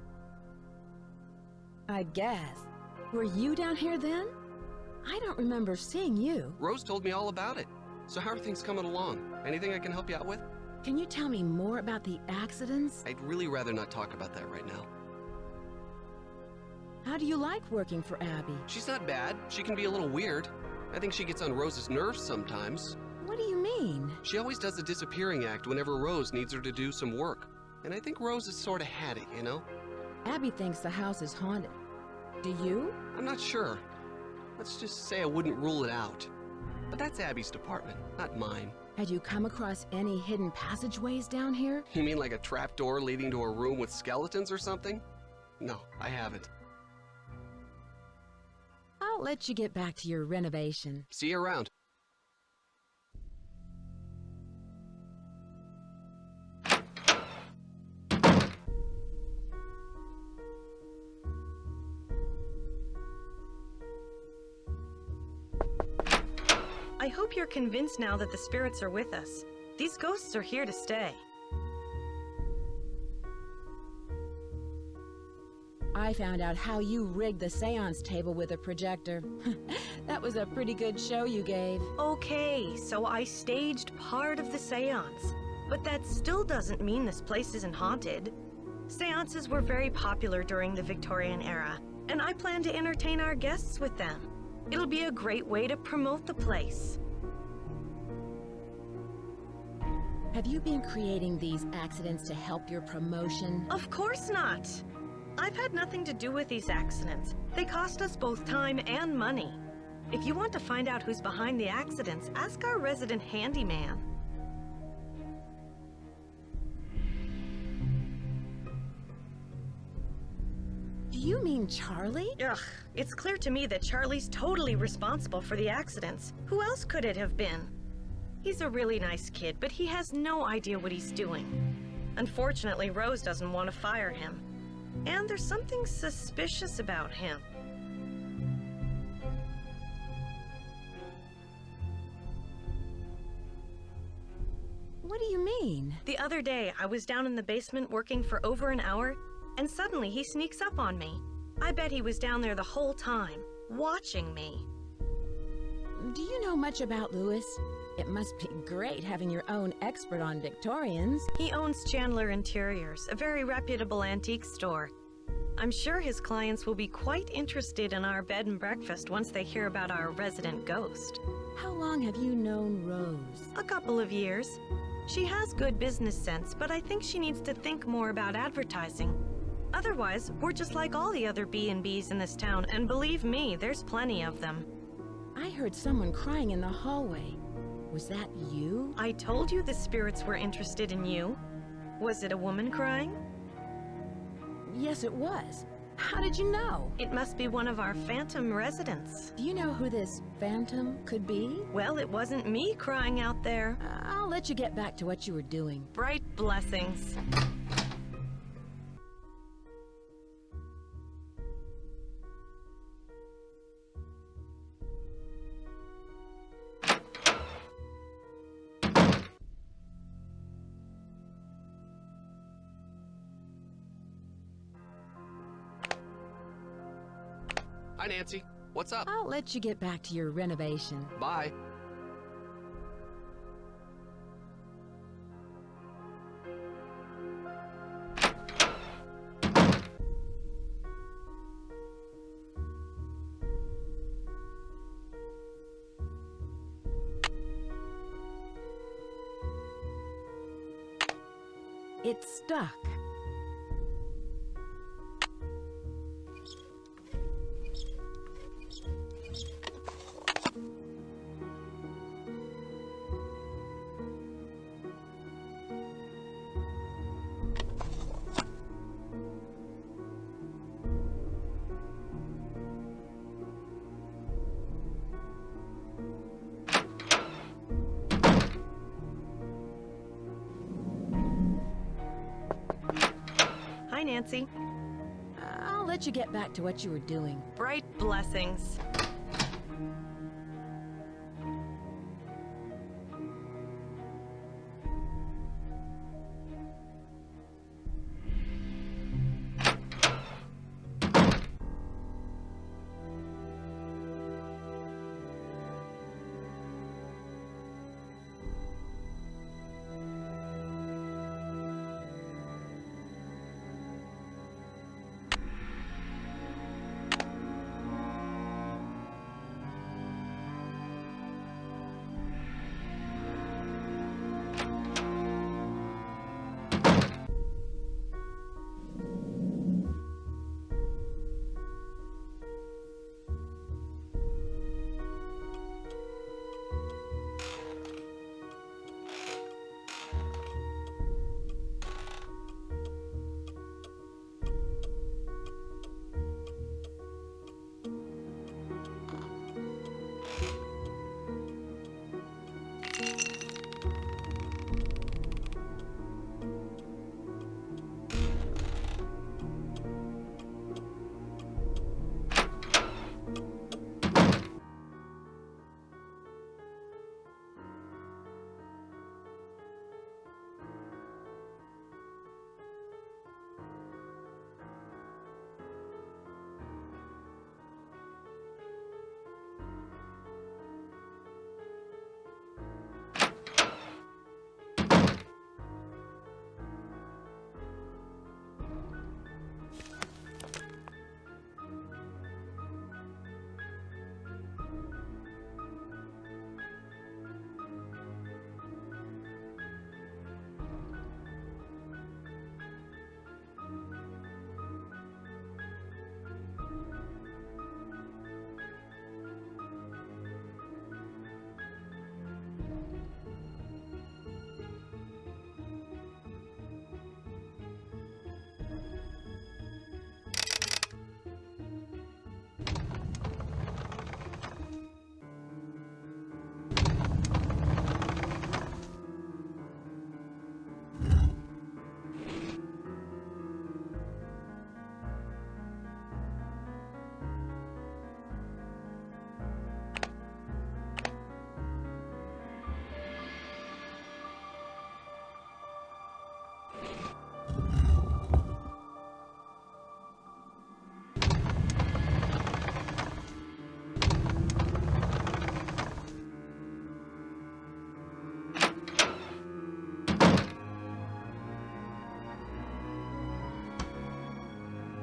I guess. Were you down here then? I don't remember seeing you. Rose told me all about it. So how are things coming along? Anything I can help you out with? Can you tell me more about the accidents? I'd really rather not talk about that right now. How do you like working for Abby? She's not bad. She can be a little weird. I think she gets on Rose's nerves sometimes. What do you mean? She always does a disappearing act whenever Rose needs her to do some work. And I think Rose has sort of had it, you know? Abby thinks the house is haunted. Do you? I'm not sure. Let's just say I wouldn't rule it out. But that's Abby's department, not mine. Had you come across any hidden passageways down here? You mean like a trapdoor leading to a room with skeletons or something? No, I haven't. I'll let you get back to your renovation. See you around. I hope you're convinced now that the spirits are with us. These ghosts are here to stay. I found out how you rigged the seance table with a projector. That was a pretty good show you gave. Okay, so I staged part of the seance. But that still doesn't mean this place isn't haunted. Seances were very popular during the Victorian era, and I plan to entertain our guests with them. It'll be a great way to promote the place. Have you been creating these accidents to help your promotion? Of course not. I've had nothing to do with these accidents. They cost us both time and money. If you want to find out who's behind the accidents, ask our resident handyman. you mean Charlie? Ugh, it's clear to me that Charlie's totally responsible for the accidents. Who else could it have been? He's a really nice kid, but he has no idea what he's doing. Unfortunately, Rose doesn't want to fire him. And there's something suspicious about him. What do you mean? The other day, I was down in the basement working for over an hour, and suddenly he sneaks up on me. I bet he was down there the whole time, watching me. Do you know much about Louis? It must be great having your own expert on Victorians. He owns Chandler Interiors, a very reputable antique store. I'm sure his clients will be quite interested in our bed and breakfast once they hear about our resident ghost. How long have you known Rose? A couple of years. She has good business sense, but I think she needs to think more about advertising. Otherwise, we're just like all the other B&Bs in this town, and believe me, there's plenty of them. I heard someone crying in the hallway. Was that you? I told you the spirits were interested in you. Was it a woman crying? Yes, it was. How did you know? It must be one of our phantom residents. Do you know who this phantom could be? Well, it wasn't me crying out there. I'll let you get back to what you were doing. Bright blessings. Hi, Nancy. What's up? I'll let you get back to your renovation. Bye. It's stuck. Hi, Nancy. I'll let you get back to what you were doing. Bright blessings.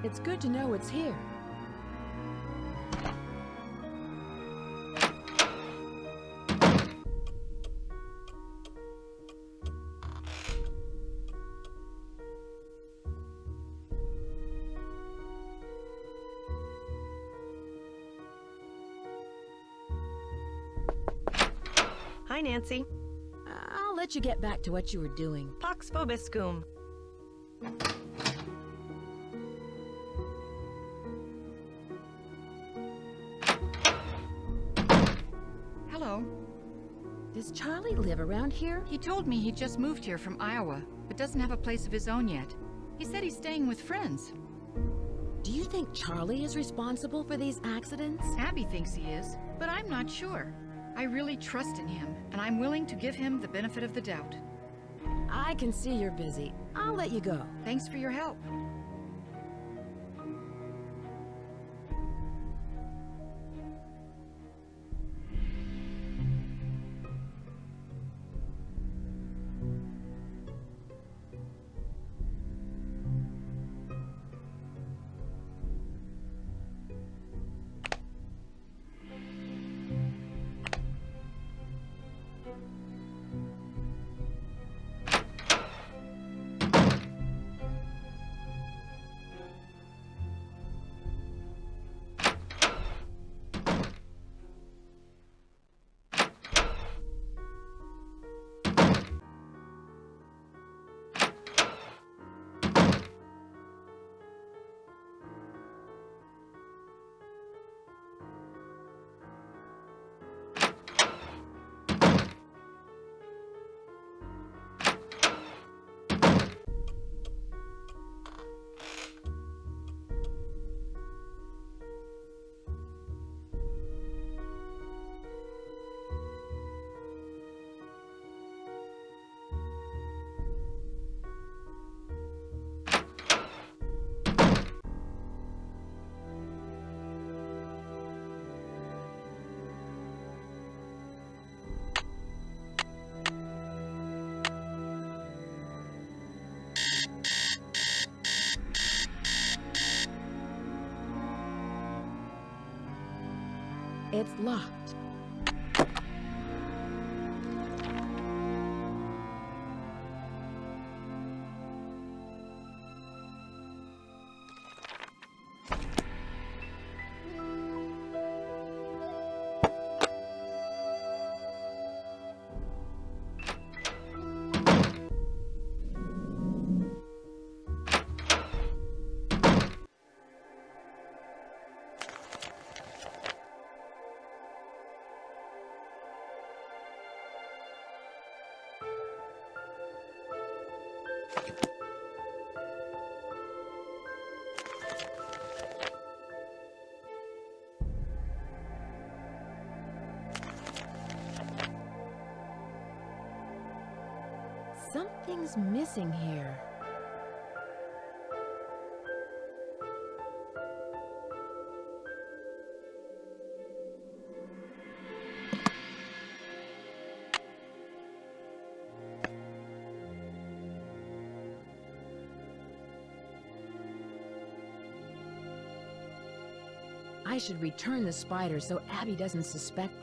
It's good to know it's here. Hi, Nancy. I'll let you get back to what you were doing. Pax vobiscum. Hello. Does Charlie live around here? He told me he just moved here from Iowa, but doesn't have a place of his own yet. He said he's staying with friends. Do you think Charlie is responsible for these accidents? Abby thinks he is, but I'm not sure. I really trust in him, and I'm willing to give him the benefit of the doubt. I can see you're busy. I'll let you go. Thanks for your help. It's locked. Something's missing here. I should return the spider so Abby doesn't suspect.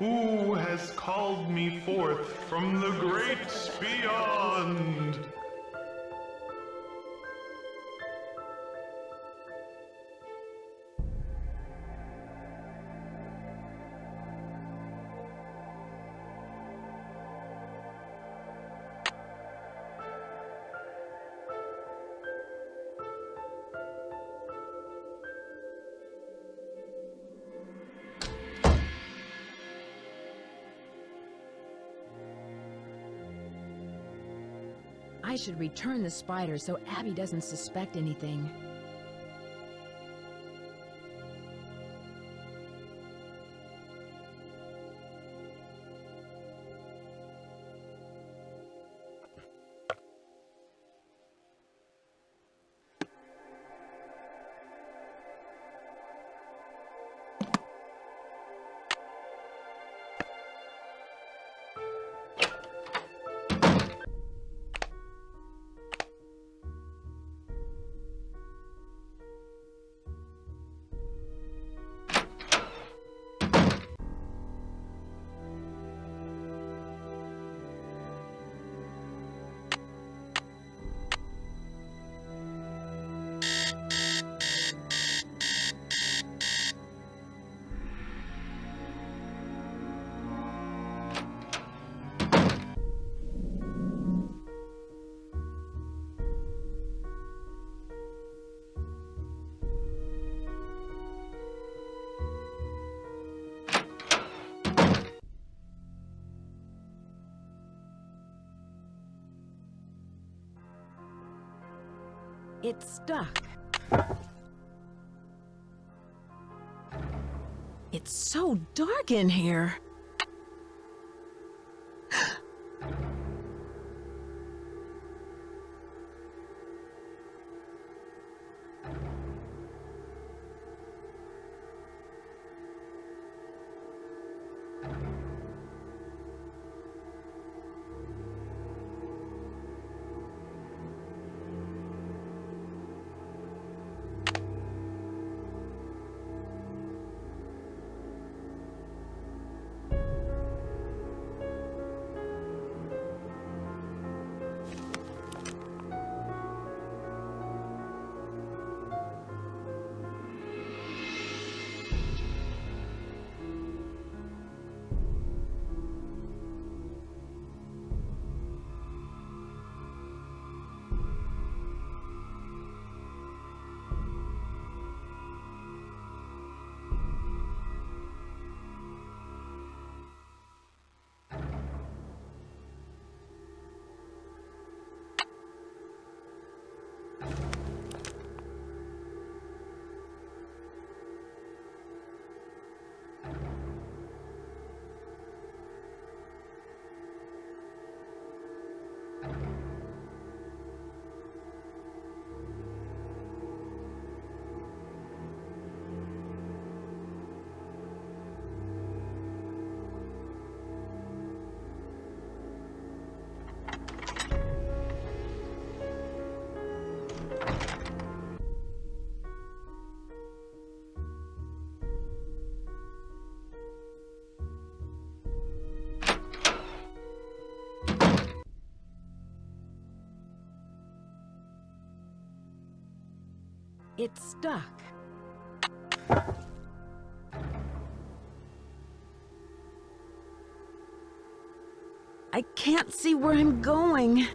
Who has called me forth from the great beyond? I should return the spider so Abby doesn't suspect anything. It's stuck. It's so dark in here. It's stuck. I can't see where I'm going.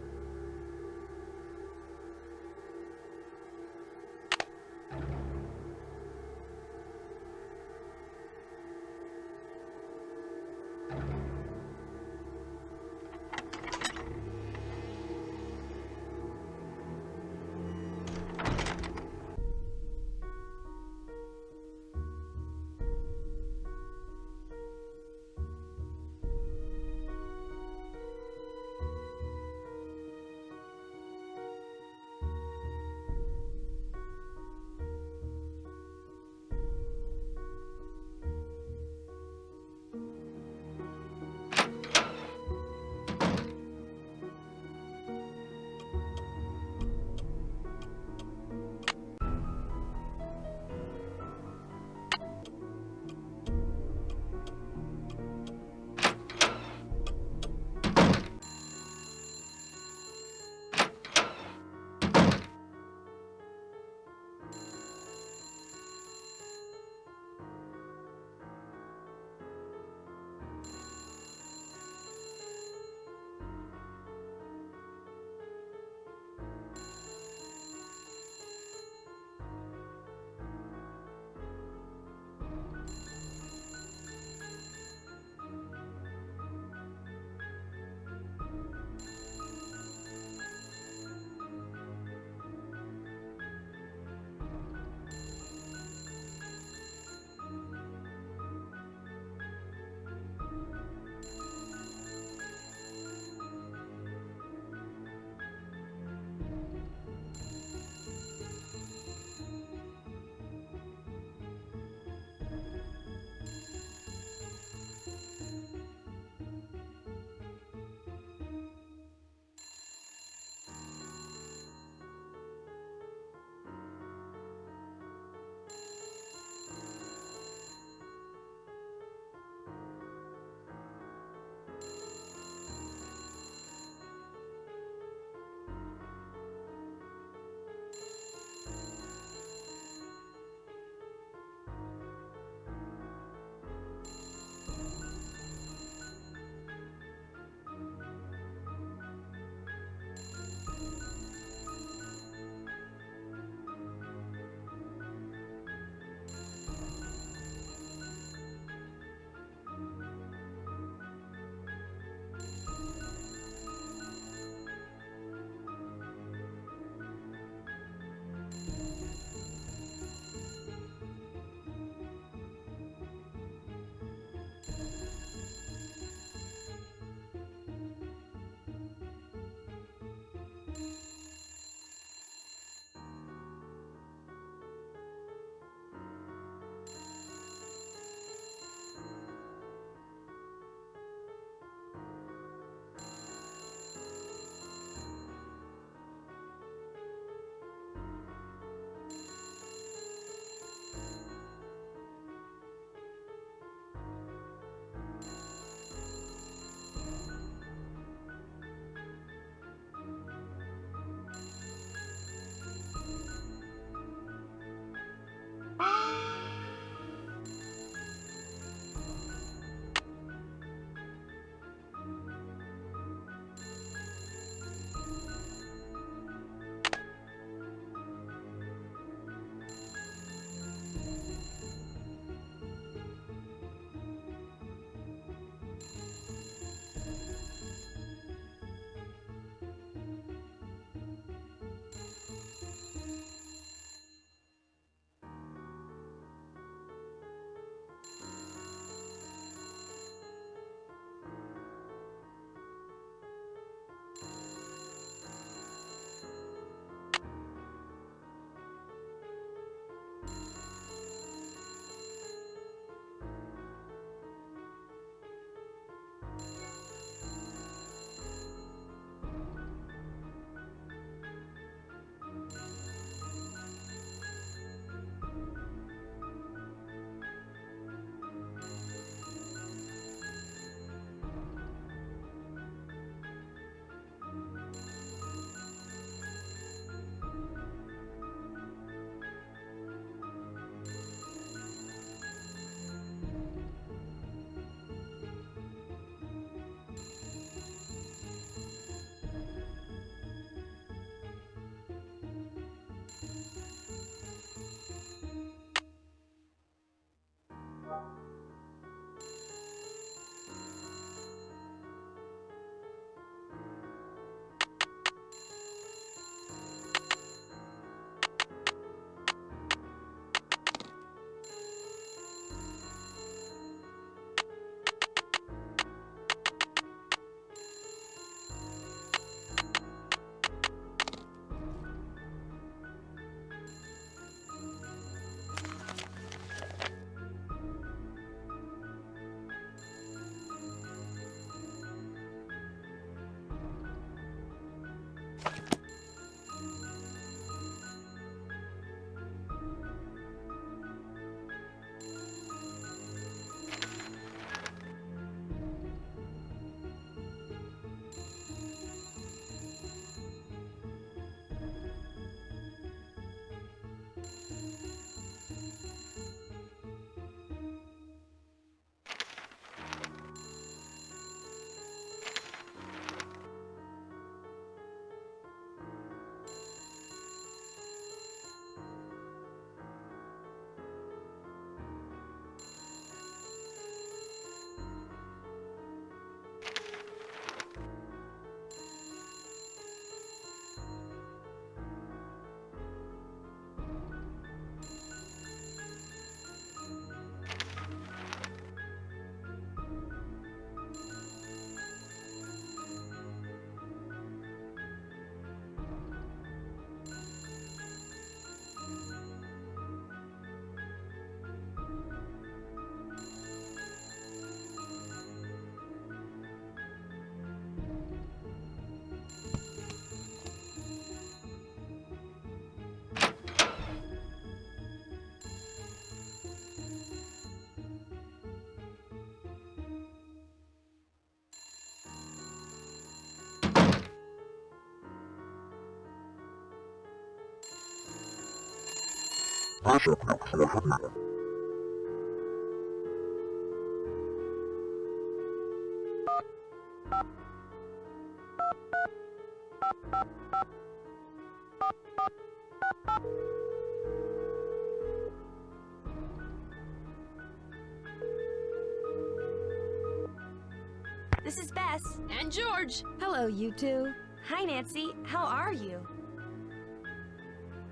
This is Bess. And George. Hello, you two. Hi, Nancy. How are you?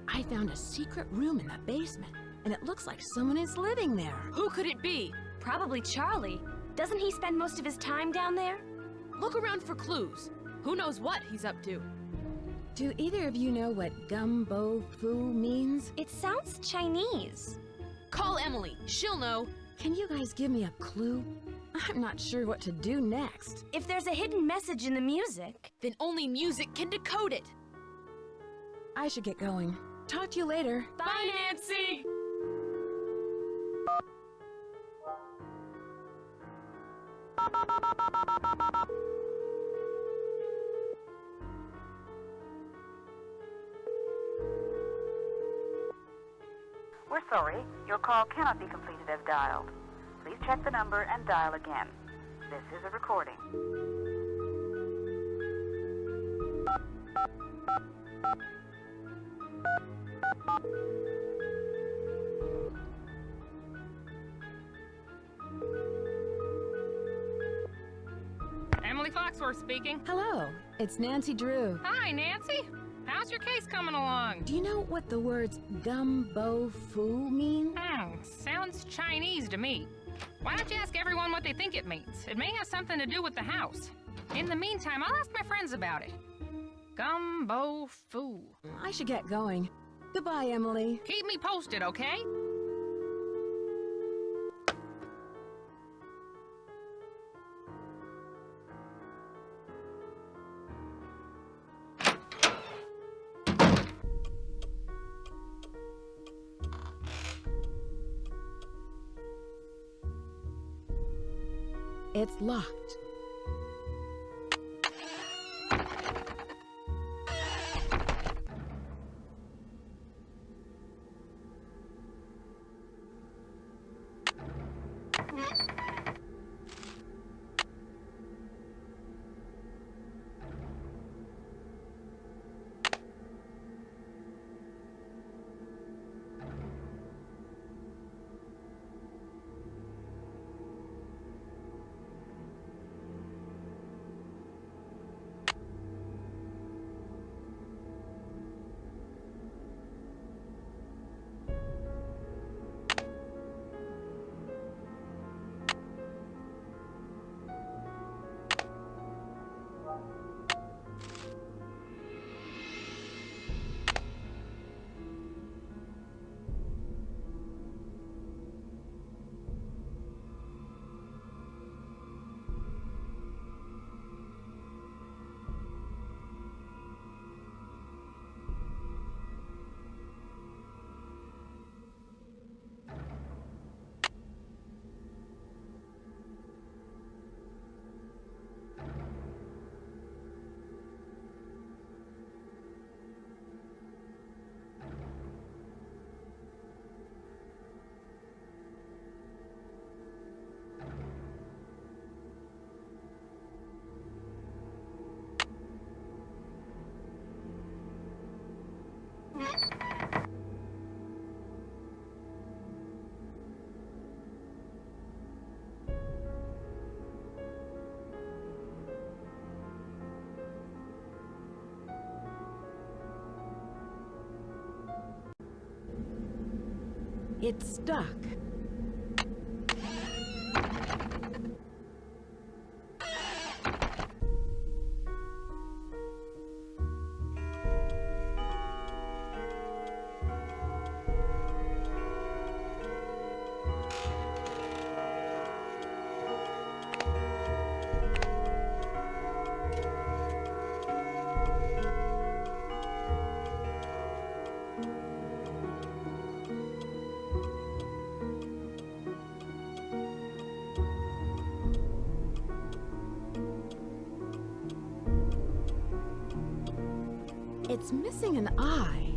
I found a secret room in the basement, and it looks like someone is living there. Who could it be? Probably Charlie. Doesn't he spend most of his time down there? Look around for clues. Who knows what he's up to? Do either of you know what gumbo foo means? It sounds Chinese. Call Emily. She'll know. Can you guys give me a clue? I'm not sure what to do next. If there's a hidden message in the music, then only music can decode it. I should get going. Talk to you later. Bye, Nancy! We're sorry. Your call cannot be completed as dialed. Please check the number and dial again. This is a recording. Emily Foxworth speaking. Hello, it's Nancy Drew. Hi, Nancy. How's your case coming along? Do you know what the words gumbo foo mean? Sounds Chinese to me. Why don't you ask everyone what they think it means? It may have something to do with the house. In the meantime, I'll ask my friends about it. Gumbo foo. I should get going. Goodbye, Emily. Keep me posted, okay? It's locked. It's stuck. It's missing an eye.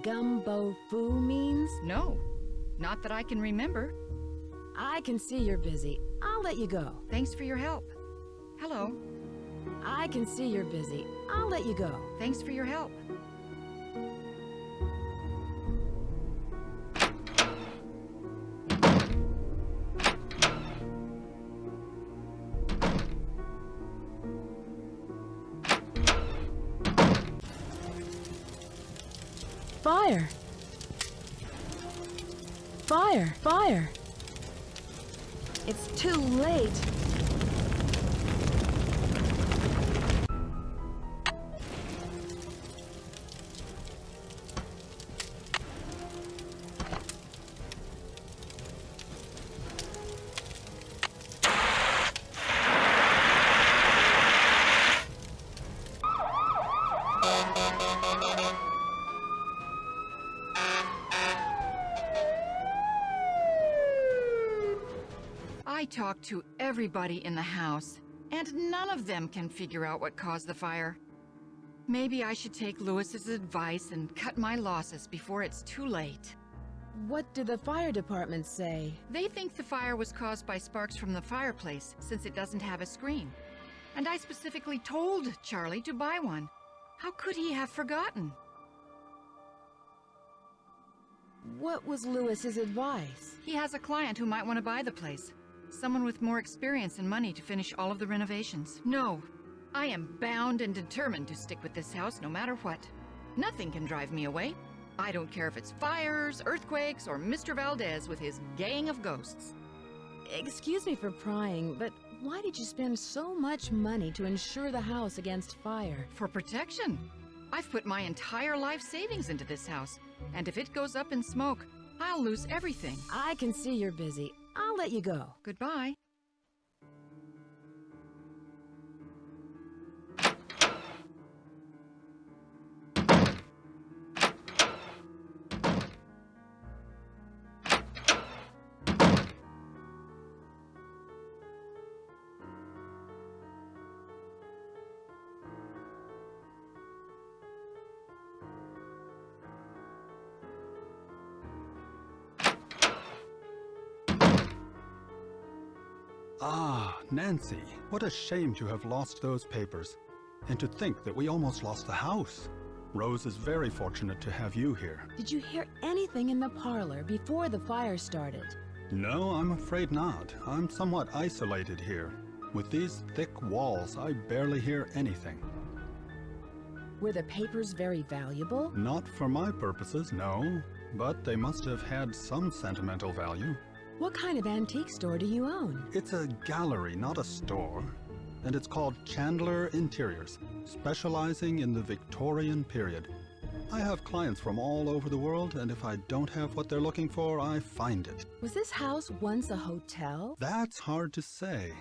gumbo foo means? No, not that I can remember. I can see you're busy. I'll let you go. Thanks for your help. Hello. I can see you're busy. I'll let you go. Thanks for your help. Fire! Fire! Fire! It's too late. I talked to everybody in the house, and none of them can figure out what caused the fire. Maybe I should take Lewis's advice and cut my losses before it's too late. What did the fire department say? They think the fire was caused by sparks from the fireplace, since it doesn't have a screen. And I specifically told Charlie to buy one. How could he have forgotten? What was Lewis's advice? He has a client who might want to buy the place. Someone with more experience and money to finish all of the renovations. No, I am bound and determined to stick with this house no matter what. Nothing can drive me away. I don't care if it's fires, earthquakes, or Mr. Valdez with his gang of ghosts. Excuse me for prying, but why did you spend so much money to insure the house against fire? For protection. I've put my entire life savings into this house, and if it goes up in smoke, I'll lose everything. I can see you're busy. I'll let you go. Goodbye. Ah, Nancy, what a shame to have lost those papers. And to think that we almost lost the house. Rose is very fortunate to have you here. Did you hear anything in the parlor before the fire started? No, I'm afraid not. I'm somewhat isolated here. With these thick walls, I barely hear anything. Were the papers very valuable? Not for my purposes, no. But they must have had some sentimental value. What kind of antique store do you own? It's a gallery, not a store. And it's called Chandler Interiors, specializing in the Victorian period. I have clients from all over the world, and if I don't have what they're looking for, I find it. Was this house once a hotel? That's hard to say.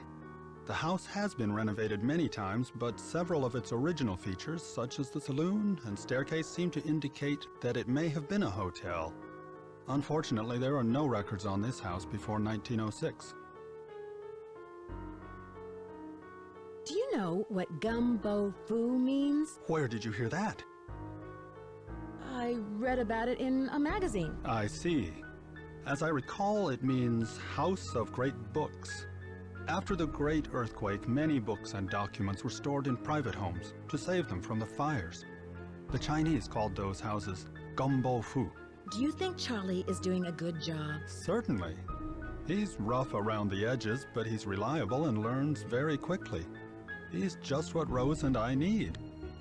The house has been renovated many times, but several of its original features, such as the saloon and staircase, seem to indicate that it may have been a hotel. Unfortunately, there are no records on this house before 1906. Do you know what gumbo foo means? Where did you hear that? I read about it in a magazine. I see. As I recall, it means House of Great Books. After the Great Earthquake, many books and documents were stored in private homes to save them from the fires. The Chinese called those houses gumbo foo. Do you think Charlie is doing a good job? Certainly. He's rough around the edges, but he's reliable and learns very quickly. He's just what Rose and I need.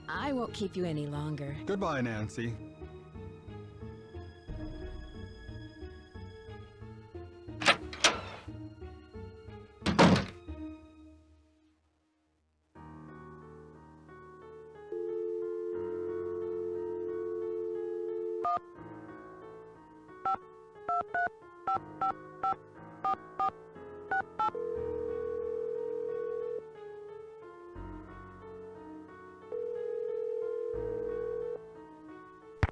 I won't keep you any longer. Goodbye, Nancy.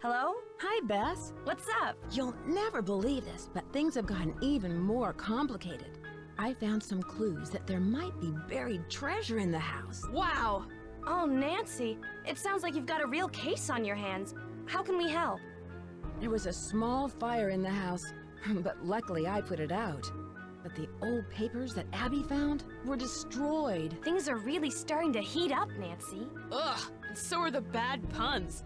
Hello? Hi, Bess. What's up? You'll never believe this, but things have gotten even more complicated. I found some clues that there might be buried treasure in the house. Wow! Oh, Nancy, it sounds like you've got a real case on your hands. How can we help? There was a small fire in the house, but luckily I put it out. But the old papers that Abby found were destroyed. Things are really starting to heat up, Nancy. Ugh, and so are the bad puns.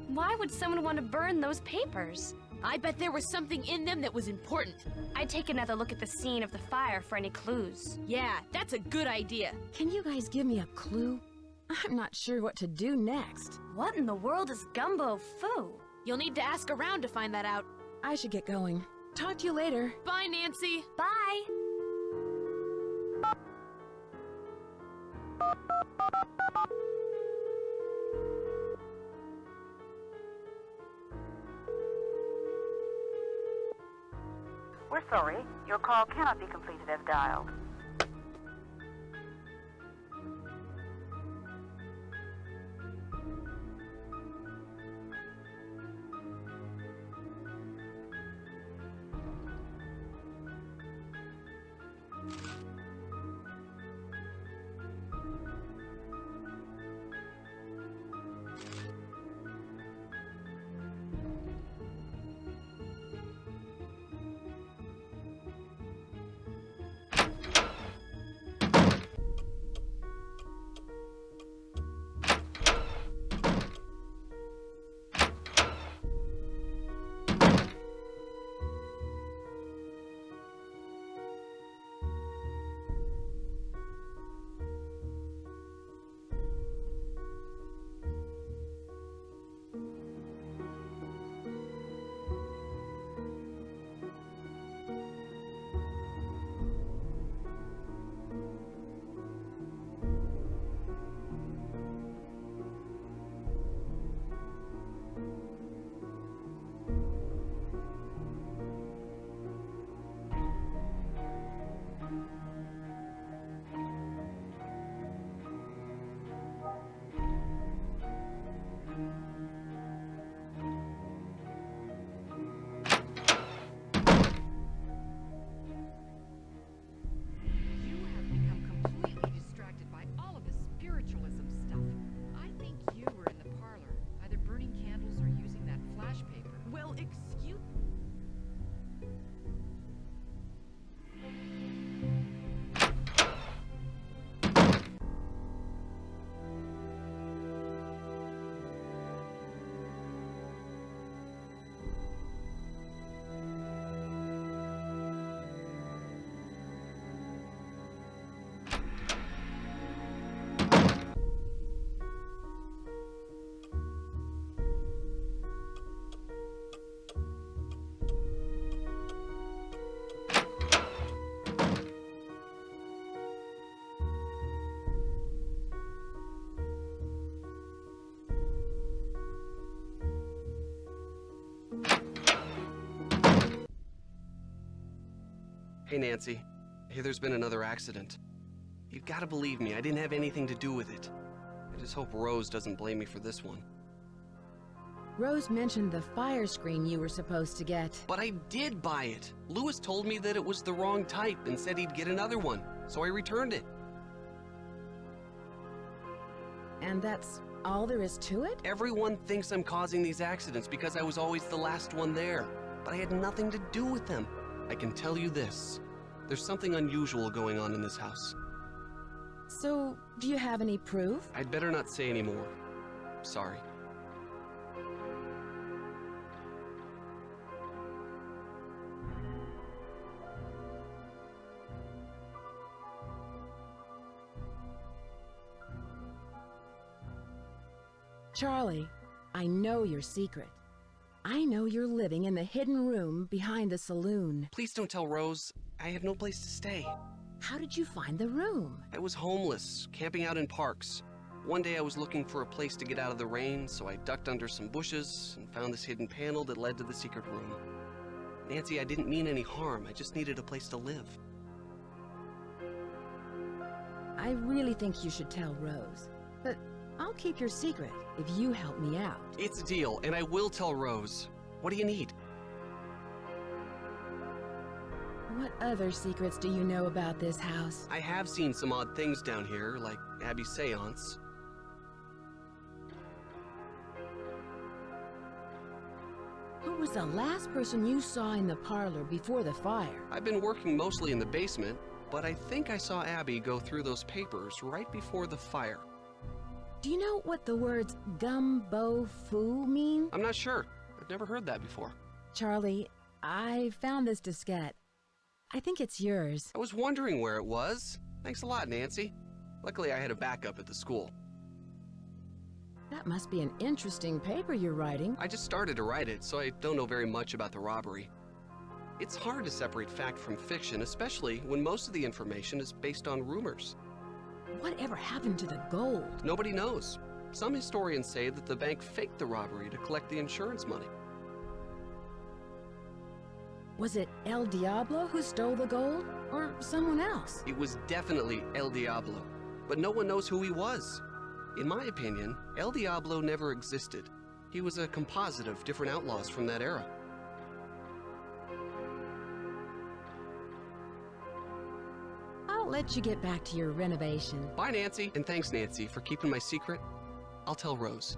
Why would someone want to burn those papers? I bet there was something in them that was important. I'd take another look at the scene of the fire for any clues. Yeah, that's a good idea. Can you guys give me a clue? I'm not sure what to do next. What in the world is gumbo foo? You'll need to ask around to find that out. I should get going. Talk to you later. Bye, Nancy. Bye! We're sorry. Your call cannot be completed as dialed. Hey, Nancy. Hey, there's been another accident. You've got to believe me, I didn't have anything to do with it. I just hope Rose doesn't blame me for this one. Rose mentioned the fire screen you were supposed to get. But I did buy it. Lewis told me that it was the wrong type and said he'd get another one, so I returned it. And that's all there is to it? Everyone thinks I'm causing these accidents because I was always the last one there, but I had nothing to do with them. I can tell you this. There's something unusual going on in this house. So, do you have any proof? I'd better not say any more. Sorry. Charlie, I know your secret. I know you're living in the hidden room behind the saloon. Please don't tell Rose. I have no place to stay. How did you find the room? I was homeless, camping out in parks. One day I was looking for a place to get out of the rain, so I ducked under some bushes and found this hidden panel that led to the secret room. Nancy, I didn't mean any harm. I just needed a place to live. I really think you should tell Rose, but I'll keep your secret if you help me out. It's a deal, and I will tell Rose. What do you need? What other secrets do you know about this house? I have seen some odd things down here, like Abby's seance. was the last person you saw in the parlor before the fire? I've been working mostly in the basement, but I think I saw Abby go through those papers right before the fire. Do you know what the words gum-bo-foo mean? I'm not sure. I've never heard that before. Charlie, I found this diskette. I think it's yours. I was wondering where it was. Thanks a lot, Nancy. Luckily, I had a backup at the school. That must be an interesting paper you're writing. I just started to write it, so I don't know very much about the robbery. It's hard to separate fact from fiction, especially when most of the information is based on rumors. Whatever happened to the gold? Nobody knows. Some historians say that the bank faked the robbery to collect the insurance money. Was it El Diablo who stole the gold, or someone else? It was definitely El Diablo, but no one knows who he was. In my opinion, El Diablo never existed. He was a composite of different outlaws from that era. I'll let you get back to your renovation. Bye, Nancy, and thanks, Nancy, for keeping my secret. I'll tell Rose.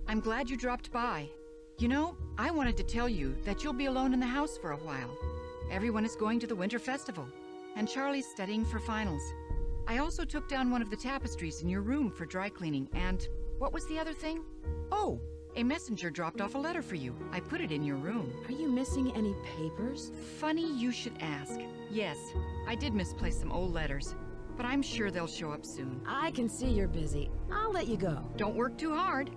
I'm glad you dropped by. You know, I wanted to tell you that you'll be alone in the house for a while. Everyone is going to the Winter Festival, and Charlie's studying for finals. I also took down one of the tapestries in your room for dry cleaning, and what was the other thing? Oh, a messenger dropped off a letter for you. I put it in your room. Are you missing any papers? Funny you should ask. Yes, I did misplace some old letters, but I'm sure they'll show up soon. I can see you're busy. I'll let you go. Don't work too hard.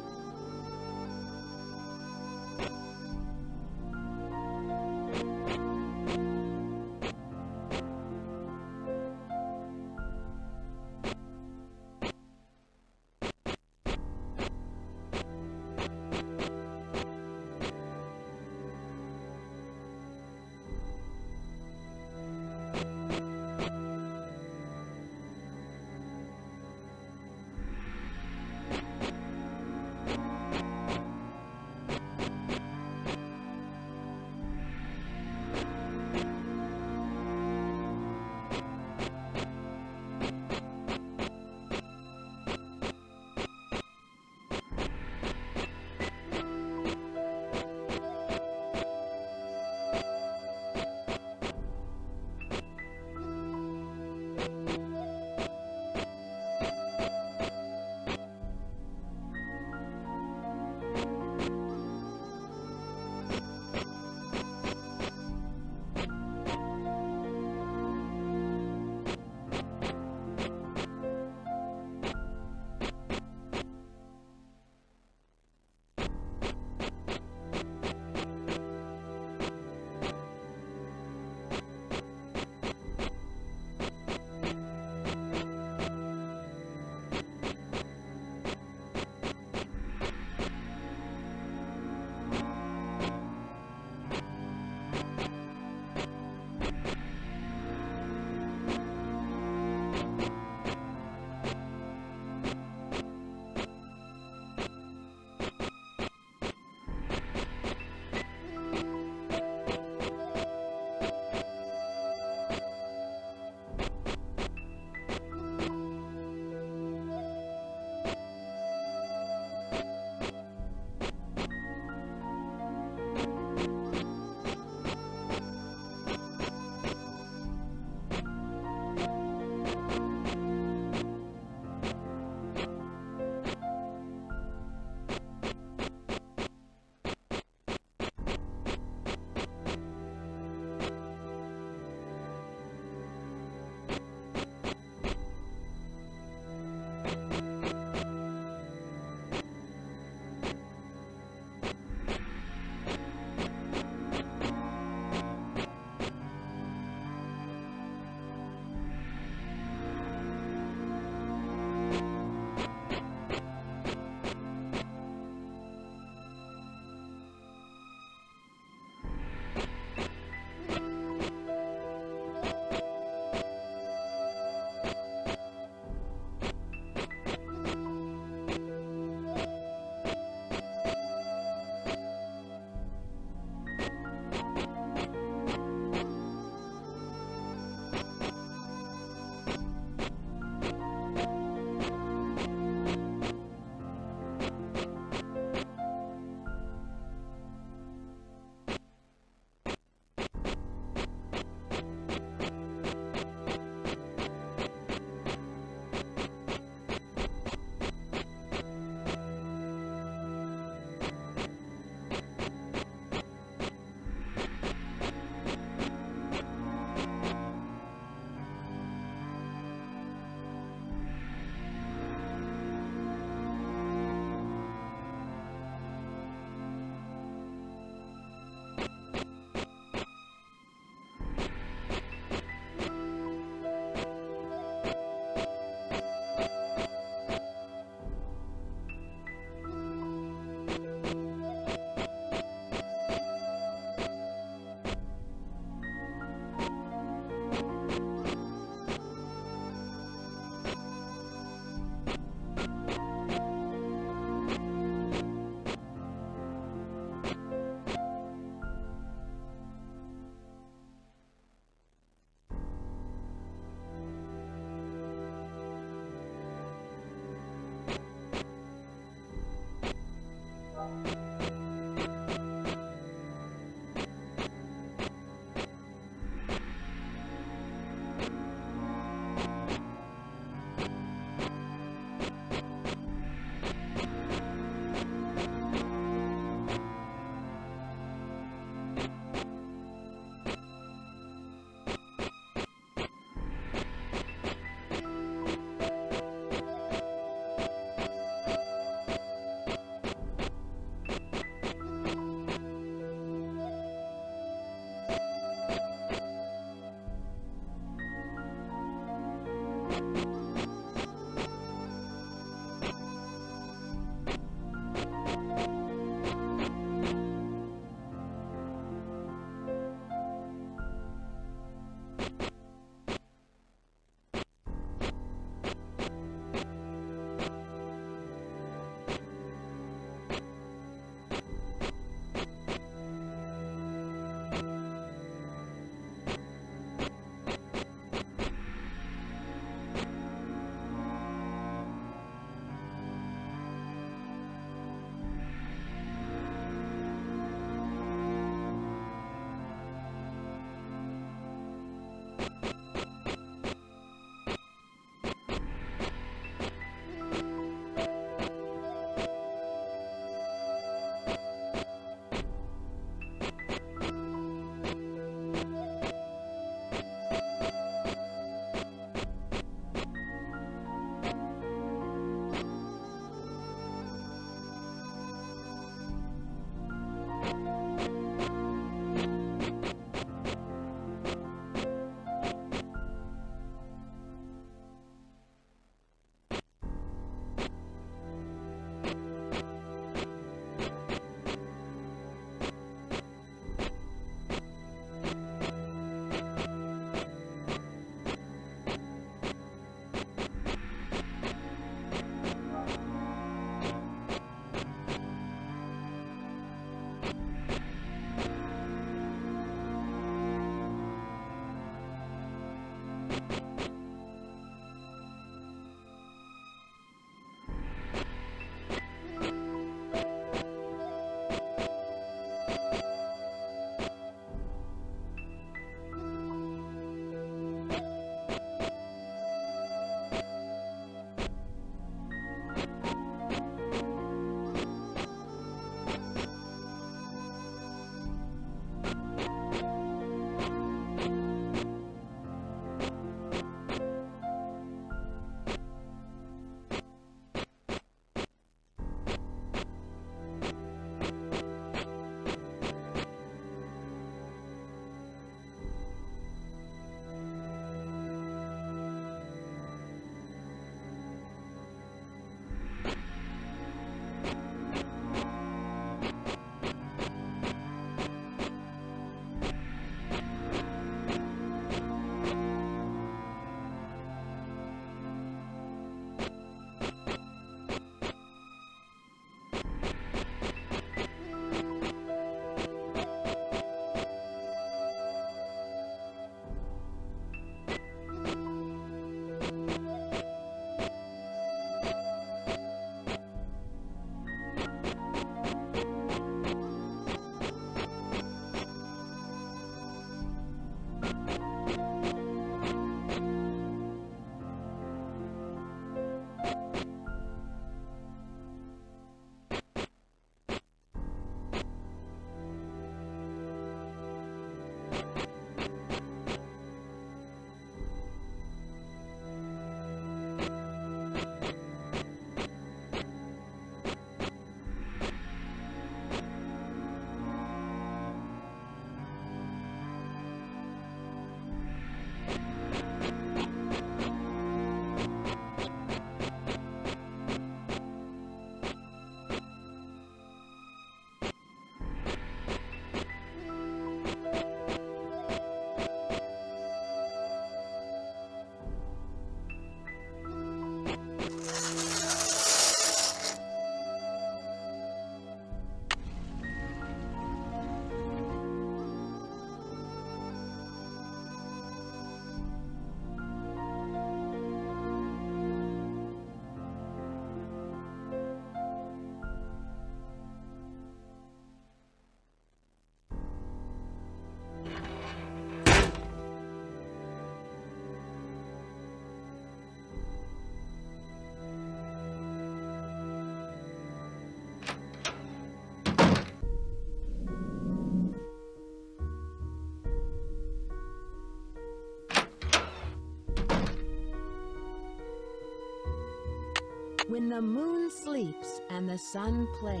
When the moon sleeps and the sun plays.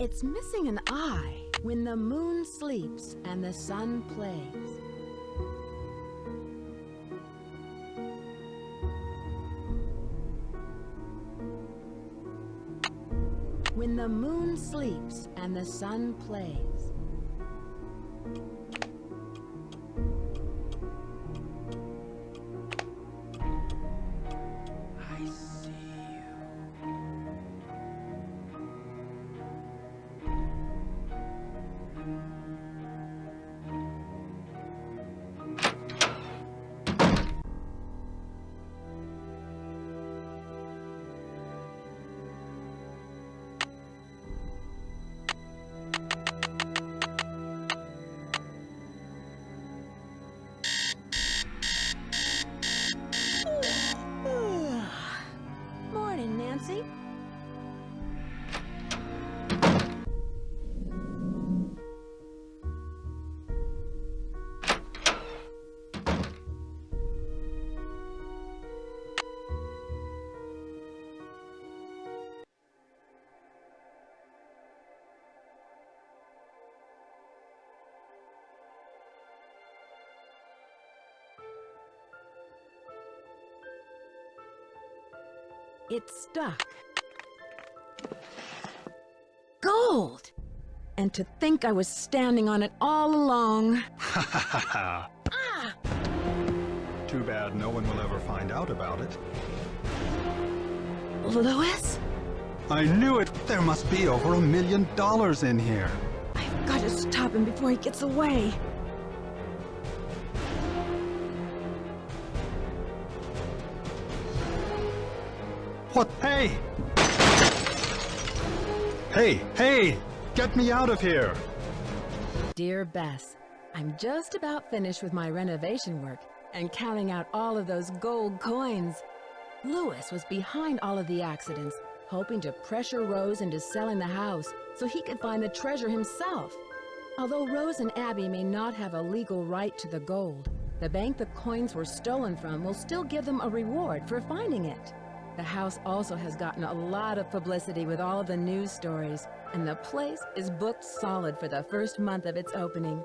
It's missing an eye. When the moon sleeps and the sun plays. When the moon sleeps and the sun plays. Morning, Nancy. It's stuck. Gold! And to think I was standing on it all along. Ha ha ha ha! Ah! Too bad no one will ever find out about it. Louis? I knew it! There must be over $1 million in here. I've got to stop him before he gets away. What? Hey! Hey! Hey! Get me out of here! Dear Bess, I'm just about finished with my renovation work and counting out all of those gold coins. Louis was behind all of the accidents, hoping to pressure Rose into selling the house so he could find the treasure himself. Although Rose and Abby may not have a legal right to the gold, the bank the coins were stolen from will still give them a reward for finding it. The house also has gotten a lot of publicity with all of the news stories, and the place is booked solid for the first month of its opening.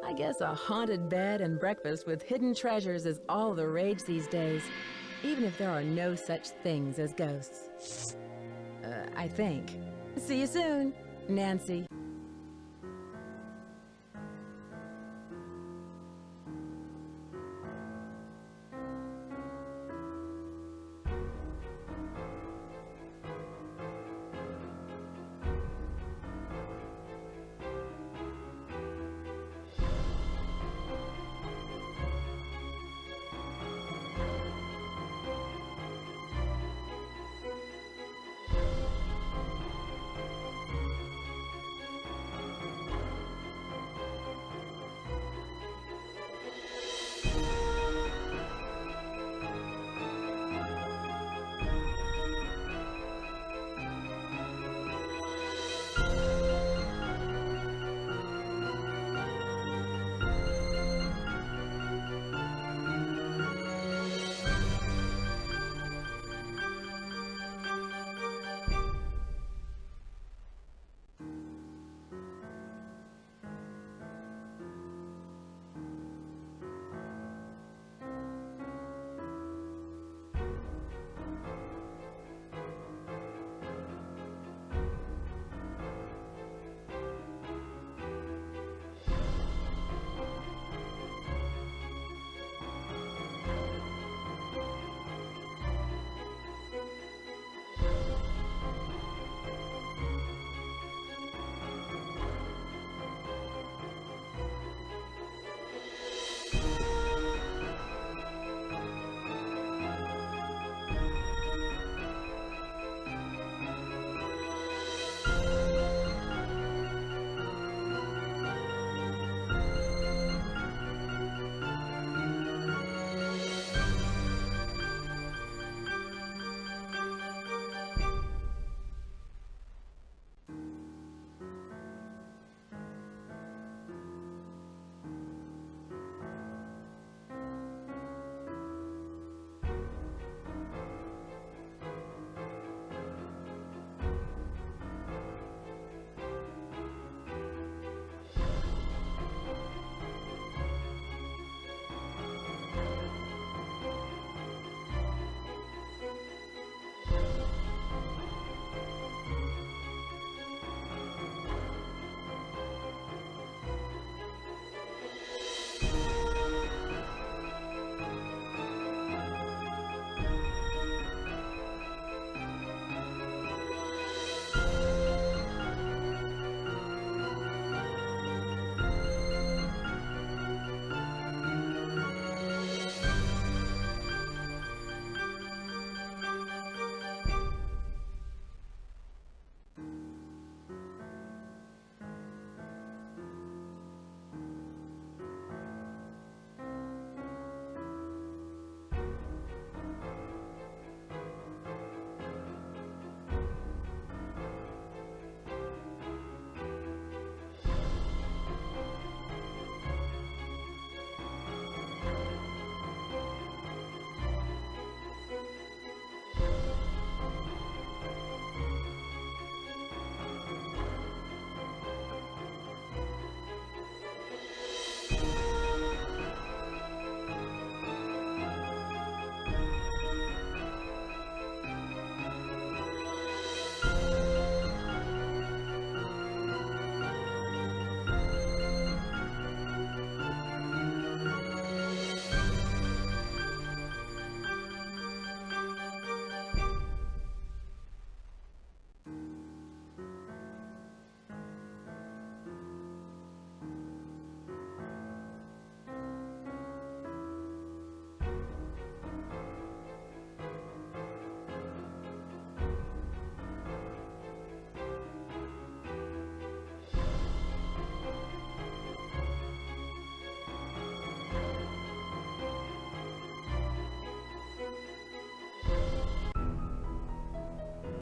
I guess a haunted bed and breakfast with hidden treasures is all the rage these days, even if there are no such things as ghosts. I think. See you soon, Nancy.